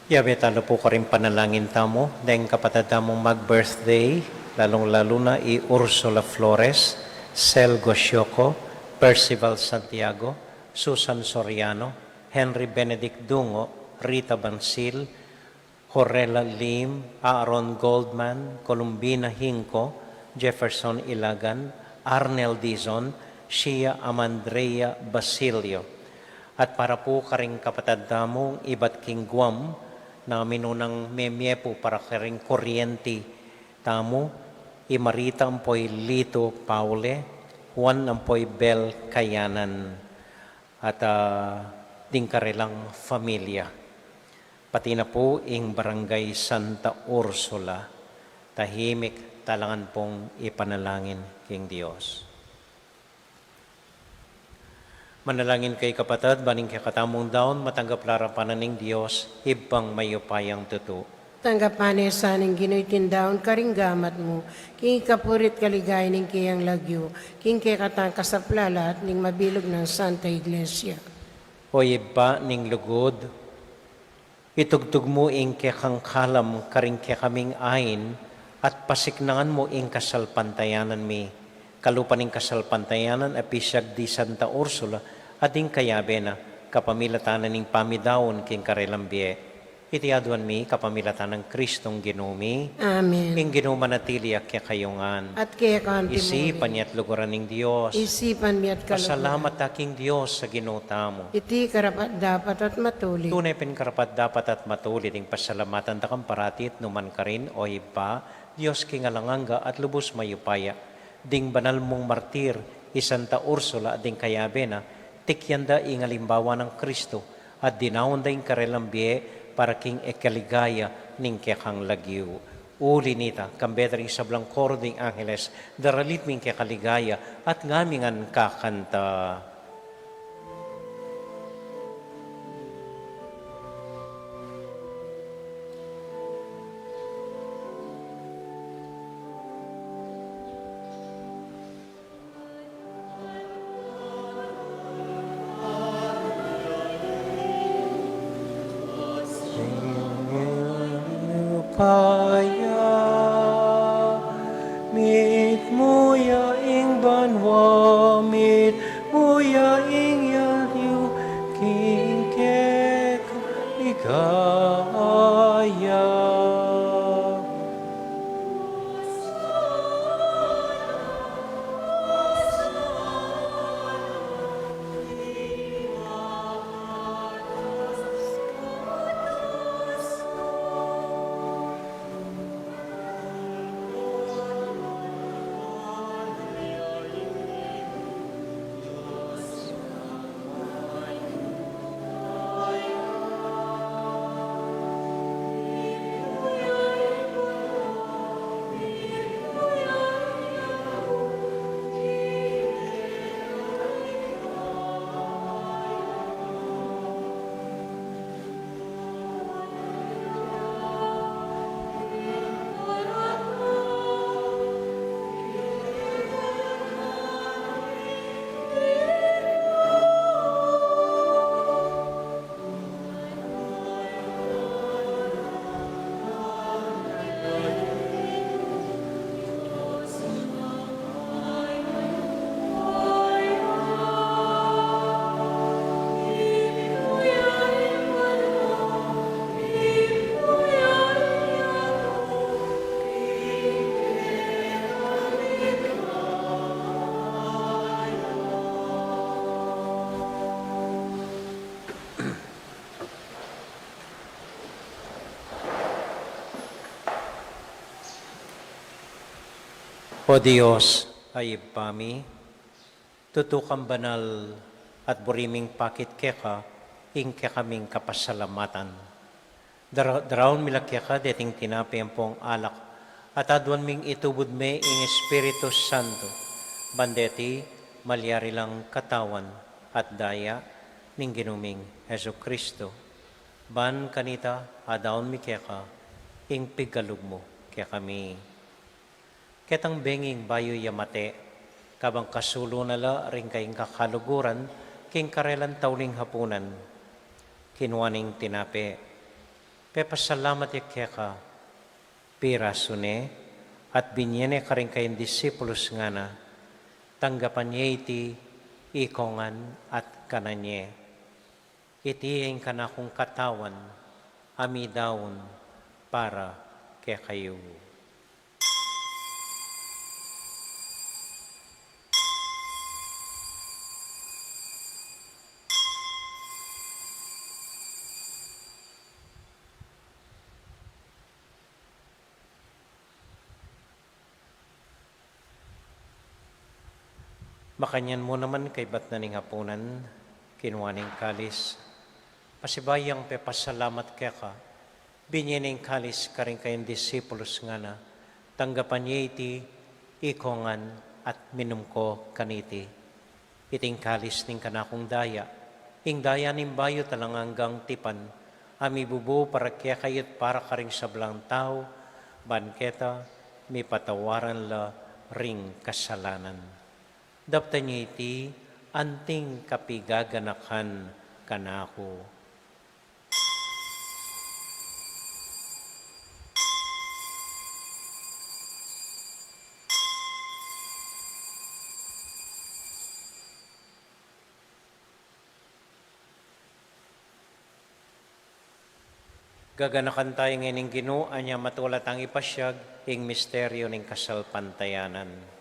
Yabe, talo po ka rin panalangin tamo, dahil kapatid tamong mag-birthday, lalong-lalo na Ursula Flores, Sel Gosyoco, Percival Santiago, Susan Soriano, Henry Benedict Dungo, Rita Bansil, Jorela Lim, Aaron Goldman, Columbina Hinco, Jefferson Ilagan, Arnel Dizon, Shia Amandrea Basilio. At para po ka rin kapatid tamong iba't king Guam, na minunang memye po para karing kuryente tamo, Imarita ampoy Lito Paule, Juan ampoy Bel Kayanan, at ding karelang familia. Pati na po ing Barangay Santa Ursula, tahimik talangan pong ipanalangin king Dios. Manalangin kay kapatid, baning kakatamong daon, matanggap larapanan ng Diyos, ibang mayupayang tuto. Tanggapan sa ning ginoy tindaon karing gamat mo, king kapurit kaligay ning kiyang lagyo, king kay katang kasaplala at ning mabilog ng Santa Iglesia. O iba ning lugod, itugtug mo ing kekang kalam karing kekaming ain, at pasiknangan mo ing kasalpantayanan mi. Kalupan ing kasalpantayanan apisyag di Santa Ursula, ading kayabe na kapamilatanan ning pamidawon king karelambie. Iti aduan mi kapamilatan ng Kristong ginumi. Amen. Ing ginumanatili akya kayungan. At kaya kanti mo. Isipan niya't luguran ng Diyos. Isipan mi at kaluguran. Pasalamat aking Diyos sa ginutamo. Iti karapat dapat at matuloy. Tunay pen karapat dapat at matulit ing pasalamatan takang paratit numan ka rin o iba, Diyos kingalanganga at lubos mayupaya. Ding banal mong martir, Santa Ursula at ding kayabe na, tikyanda ing alimbawa ng Kristo at dinawon da ing karelambie para king ekaligaya ning kekang lagyu. Uli nita, kambedring sablang koro ding Angeles, daralit ming kekaligaya at ngamingan kakanta. Paya, mit mo ya ing banwa, mit O Diyos, ay pami, tutukang banal at buriming pakit keka, ingke kaming kapasalamatan. Daraon milakya deting tinapi ang pong alak, at adwan ming itubod me ing Espiritu Santo, bandeti malyari lang katawan at daya ning ginuming Heso Kristo. Ban kanita adaon mi keka, ing pigalug mo kaya kami. Ketang benging bayo yamate, kabang kasulo nala ring kayong kakaluguran, king karelan tauling hapunan, kinuaning tinape. Pepasalamat keka, pira sune, at binyene ka rin kayong disipulos nga na, tanggapan niya iti, ikongan at kananye. Itiing ka na kong katawan, amidaon, para kaya kayo. Makanyan mo naman kay bat na ning hapunan, kinuwaning kalis. Pasibayang pepasalamat kaya ka, binyaning kalis ka rin kayong disipulos nga na, tanggapan niya iti, ikongan at minum ko kaniti. Iting kalis ning kanakong daya, ing daya ning bayo talang hanggang tipan, ami bubo para kaya kayot para ka ring sablang tao, banketa, mi patawaran la ring kasalanan. Dapta niya iti, anting kapigaganakan kanako. Gaganakan tayo ngayon Ginoo, anya matulat ang ipasyag, ing misteryo ng kasalpantayanan.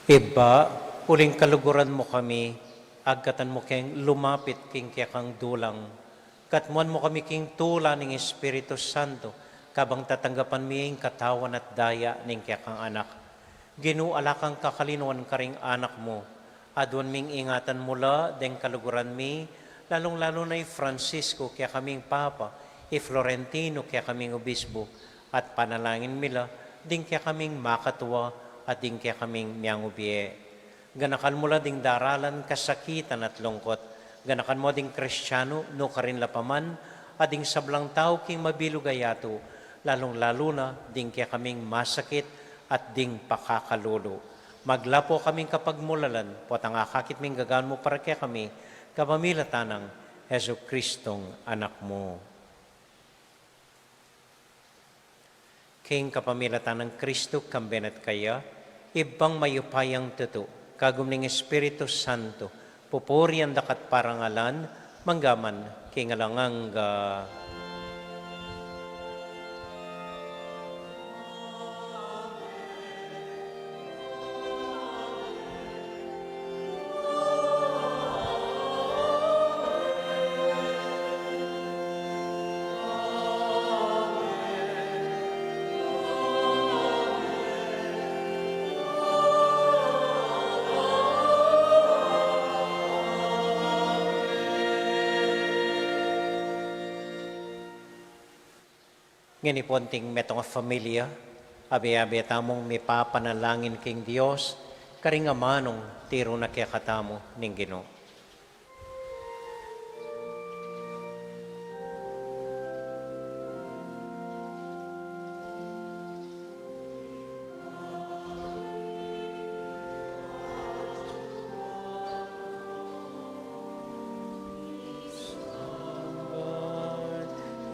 Iba, uling kaluguran mo kami, agkatan mo keng lumapit king kaya kang dulang. Katmuan mo kami king tula ng Espiritu Santo, kabang tatanggapan miying katawan at daya ng kaya kang anak. Ginuala kang kakalinuan ka ring anak mo, adwan ming ingatan mula deng kaluguran mi, lalong-lalo na Francisco kaya kaming Papa, Florentino kaya kaming Obispo, at panalangin mila, ding kaya kaming makatuwa, at ding kaya kaming miyangubie. Ganakan mo la ding daralan, kasakitan at lungkot. Ganakan mo ding Kristiyano, no karin lapaman, at ding sablang tao king mabilugayato, lalong-lalo na ding kaya kaming masakit at ding pakakalulo. Maglapo kaming kapagmulalan, potang akakit ming gagaan mo para kaya kami, kapamilatan ng Heso Kristong anak mo. King kapamilatan ng Kristo, kambenet kaya, ibang mayupayang tuto, kagumning Espiritu Santo, pupuri ang dakat parangalan, manggaman, kingalanganga. Nginiponting metong familia, abi-abi tamong may papanalangin king Dios, karingamanong tiro na kaya katamo ning Ginoo.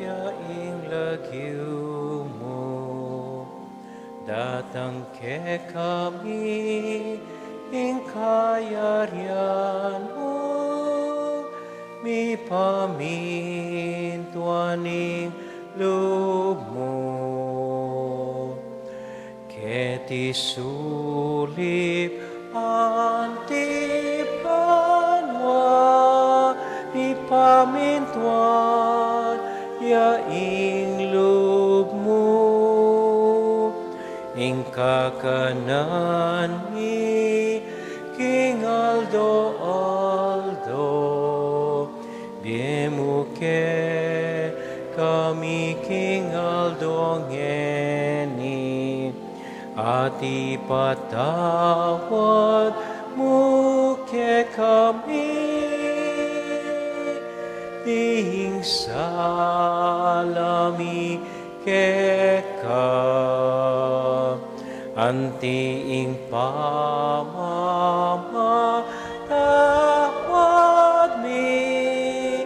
yaing lagyu mo, datang ke kami, ing kayarian mo, mi pamintuaning loob mo. Keti sulip antipanwa, mi pamintuan yaing loob mo. Ing kakanan mi King Aldo, biemuke kami King Aldo ngeni, ati patawad mo ke kami, dihing salami ke antiing pamamatawad mi,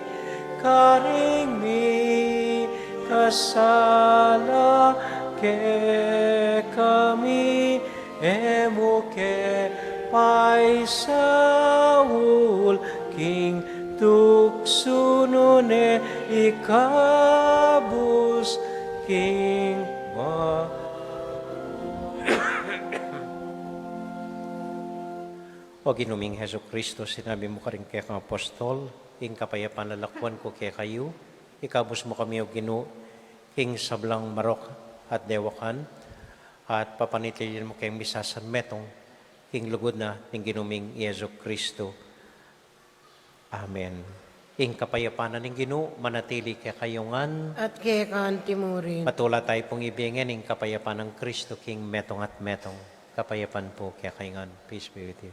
karing mi kasala ke kami, emuke paisaul king tuksunune ikabus king ma. O Ginuming Heso Kristo, sinabi mo ka rin kaya kang apostol, ing kapayapaan lalakwan ko kaya kayo, ikabos mo kami o Ginu, ing sablang marok at dewakan, at papanitilin mo kayong misasan metong, ing lugod na ing Ginuming Heso Kristo. Amen. Ing kapayapaan ng Ginu, manatili kaya kayongan, At kaya kaan timurin. patula tayo pong ibigin ing kapayapaan ng Kristo, king metong at metong. Kapayapaan po kaya kayongan. Peace be with you.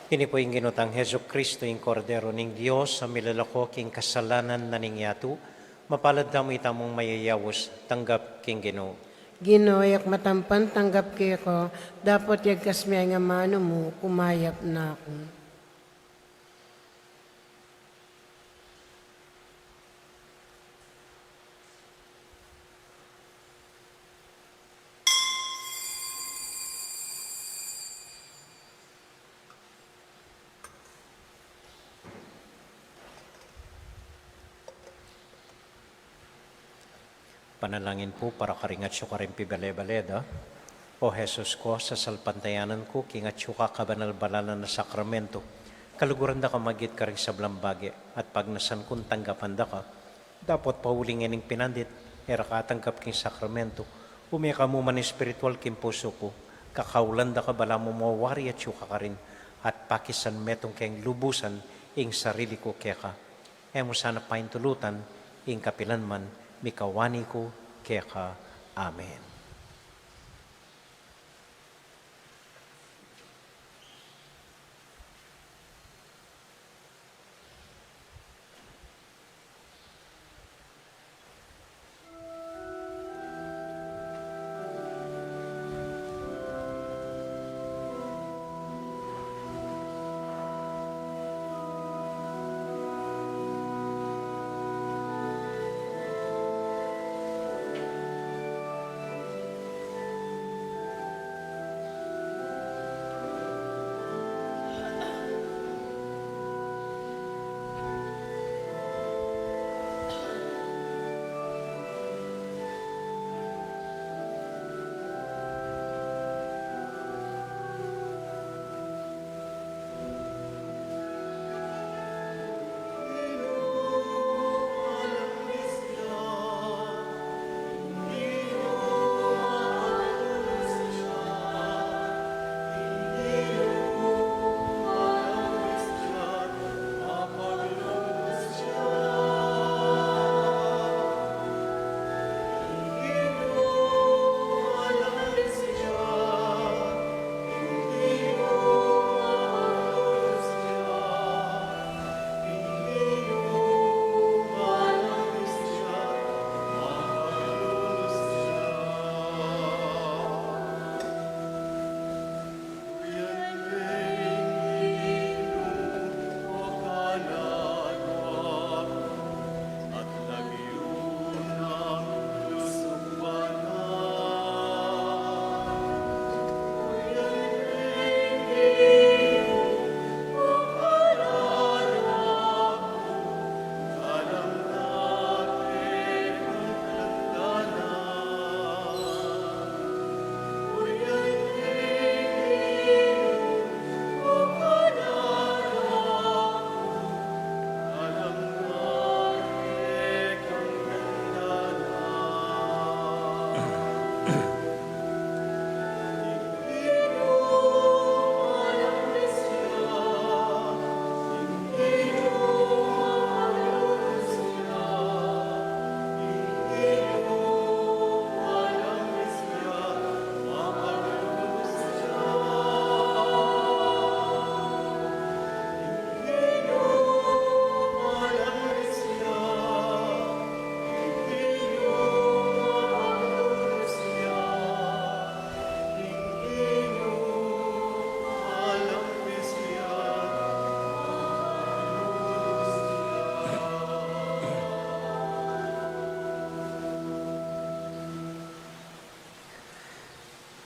Kini po yung ginutang Heso Kristo, yung kordero ng Diyos, sa milalako king kasalanan na ningyatu, mapalad damo itamong mayayawos, tanggap king Ginoo. Ginoyak matampan tanggap kaya ko, dapat yagkas may nga mano mo, kumayap na ako. Panalangin po para karingat siyo ka rin pibale-baleda. O Jesus ko, sa salpantayanan ko, kingat siyo ka kabanal-balalan na sakramento. Kaluguran da ka magit ka rin sa blambagi at pagnasan kung tanggapan da ka. Dapat paulingin ng pinandit, era ka tanggap king sakramento. Umika mo man espiritual king puso ko. Kakaulan da ka bala mo mawari at siyo ka rin. At pakisan metong kayang lubusan ing sarili ko kaya ka. Emo sana paintulutan ing kapilan man mikawani ko kaya ka. Amen.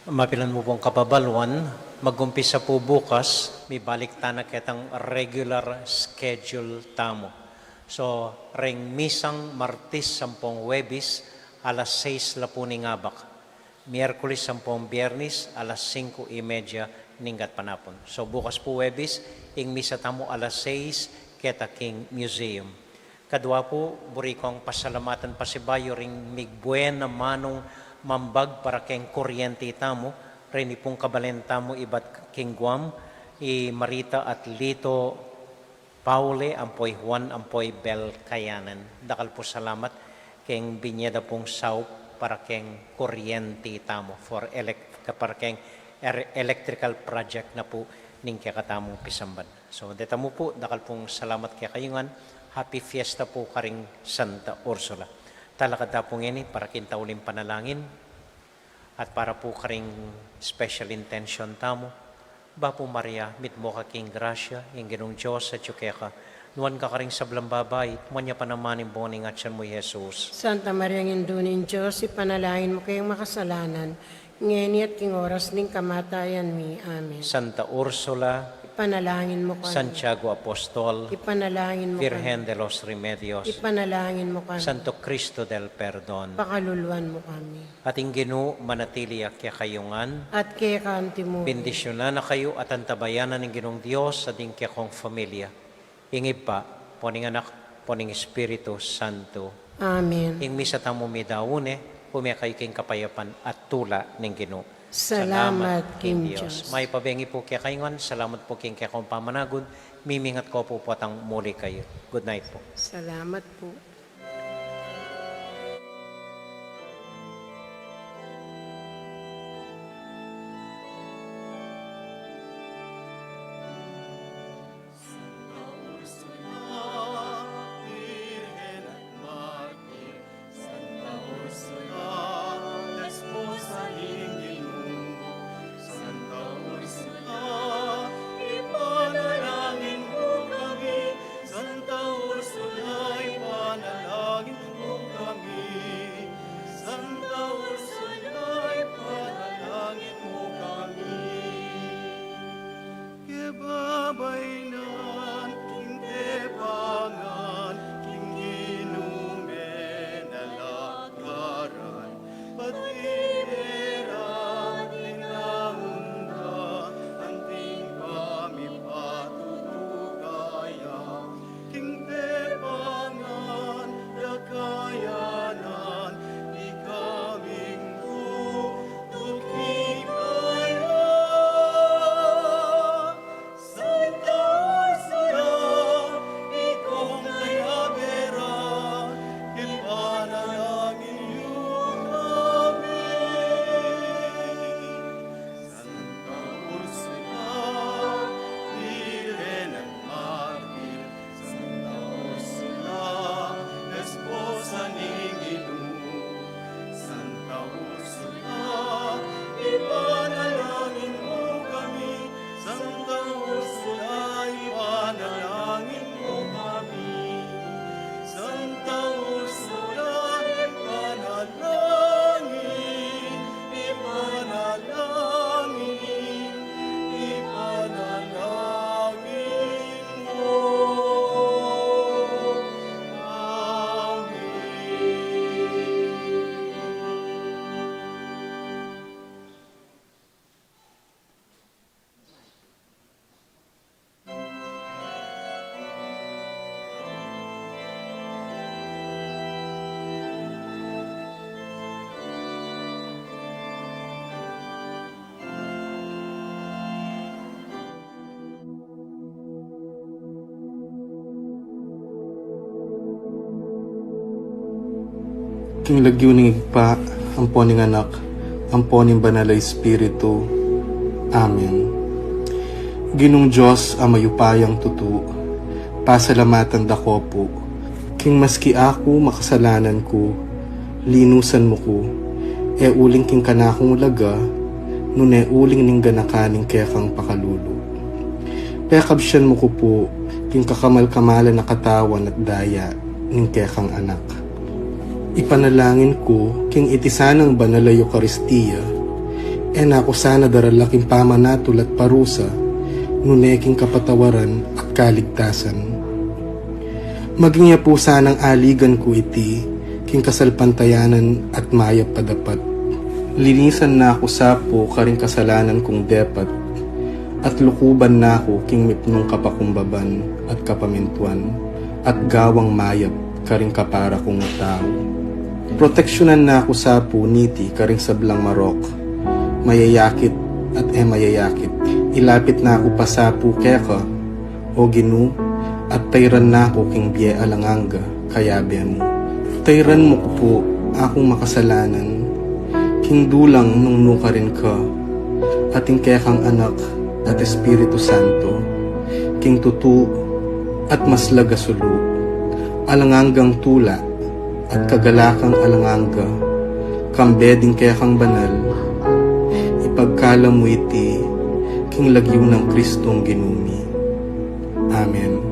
Mapilan mo pong kababalwan, mag-umpisa po bukas, may balik tanak kitang regular schedule tamo. So, ring misang Martes 10 Webis, alas 6 la po ni ngabak. Miyerkules 10 Biyernes, alas 5:30 ninggat panapon. So, bukas po Webis, ing misa tamo alas 6, kita King Museum. Kadwa po, buri kong pasalamatan pa si Bayo ring migbuena manong mambag para keng kuryente tamo, rin pong kabalenta mo ibat King Guam, i Marita at Lito Paule, ampoy Juan, ampoy Bel Kayanan. Dakal po salamat keng binyeda pong saw para keng kuryente tamo for para keng electrical project na po ning kakatamong pisamban. So, deta mo po, dakal pong salamat kaya kayungan. Happy Fiesta po karing Santa Ursula. Talakad na pong ini para kinta uling panalangin at para po karing special intention tamo. Bapo Maria, mitmo ka king grasya, ing ginong Diyos at yukeka. Nuwan ka karing sablang babay, manya pa naman yung boning at siyan mo, Jesus. Santa Maria Ngindunin Diyos, ipanalangin mo kayong makasalanan, ngayon at king oras ning kamatayan mi. Amen. Santa Ursula, Ipanalangin mo kami. Santiago Apostol, Ipanalangin mo Virgen kami. de los Remedios, Ipanalangin mo kami. Santo Cristo del Perdon, Pakaluluan mo kami. at inginu manatili kaya kayungan, At kaya kanti mo. bendisyonan na kayo at antabayanan ng ginong Diyos at kaya kong familia. Ingib pa, poning anak, poning Espiritu Santo. Amen. Ing misa tamo midaune, pumiyakay king kapayapan at tula ng Ginoo. Salamat King Diyos. May pabengi po kaya kayungan, salamat po king kaya kong pamanagod, mimingat ko po patang muli kayo. Good night po. Salamat po. King lagyo ning igpa, amponing anak, amponing banal Espiritu. Amen. Ginong Diyos amayupayang tutu, pasalamatan dako po. King maski ako makasalanan ko, linusan mo ko, uling king kanakong laga, nune uling ning ganakaning kaya kang pakalulu. Pekabsyan mo ko po, king kakamal-kamalan na katawan at daya, ning kaya kang anak. Ipanalangin ko, king itisanang banal Eucharistia, ako sana daralaking pamanatol at parusa, nuneking kapatawaran at kaligtasan. Maging niya po sanang aligan ko iti, king kasalpantayanan at mayap padapat. Linisan na ako sapo karing kasalanan kong depat, at lukuban na ako king mipnong kapakumbaban at kapamintuan, at gawang mayap karing kapara kong tao. Proteksyonan na ako sapo niti karing sablang marok, mayayakit at mayayakit. Ilapit na ako pasapo keka, o Ginu, at tayran na ako king biye alanganga, kayabe mo. Tayran mo ko po akong makasalanan, king dulang nung nuka rin ka, ating kekang anak at Espiritu Santo, king tutu at maslaga sulu, alanganggang tula at kagalakang alanganga, kambeding kekang banal, ipagkala mo iti, king lagyo ng Kristong ginumi. Amen.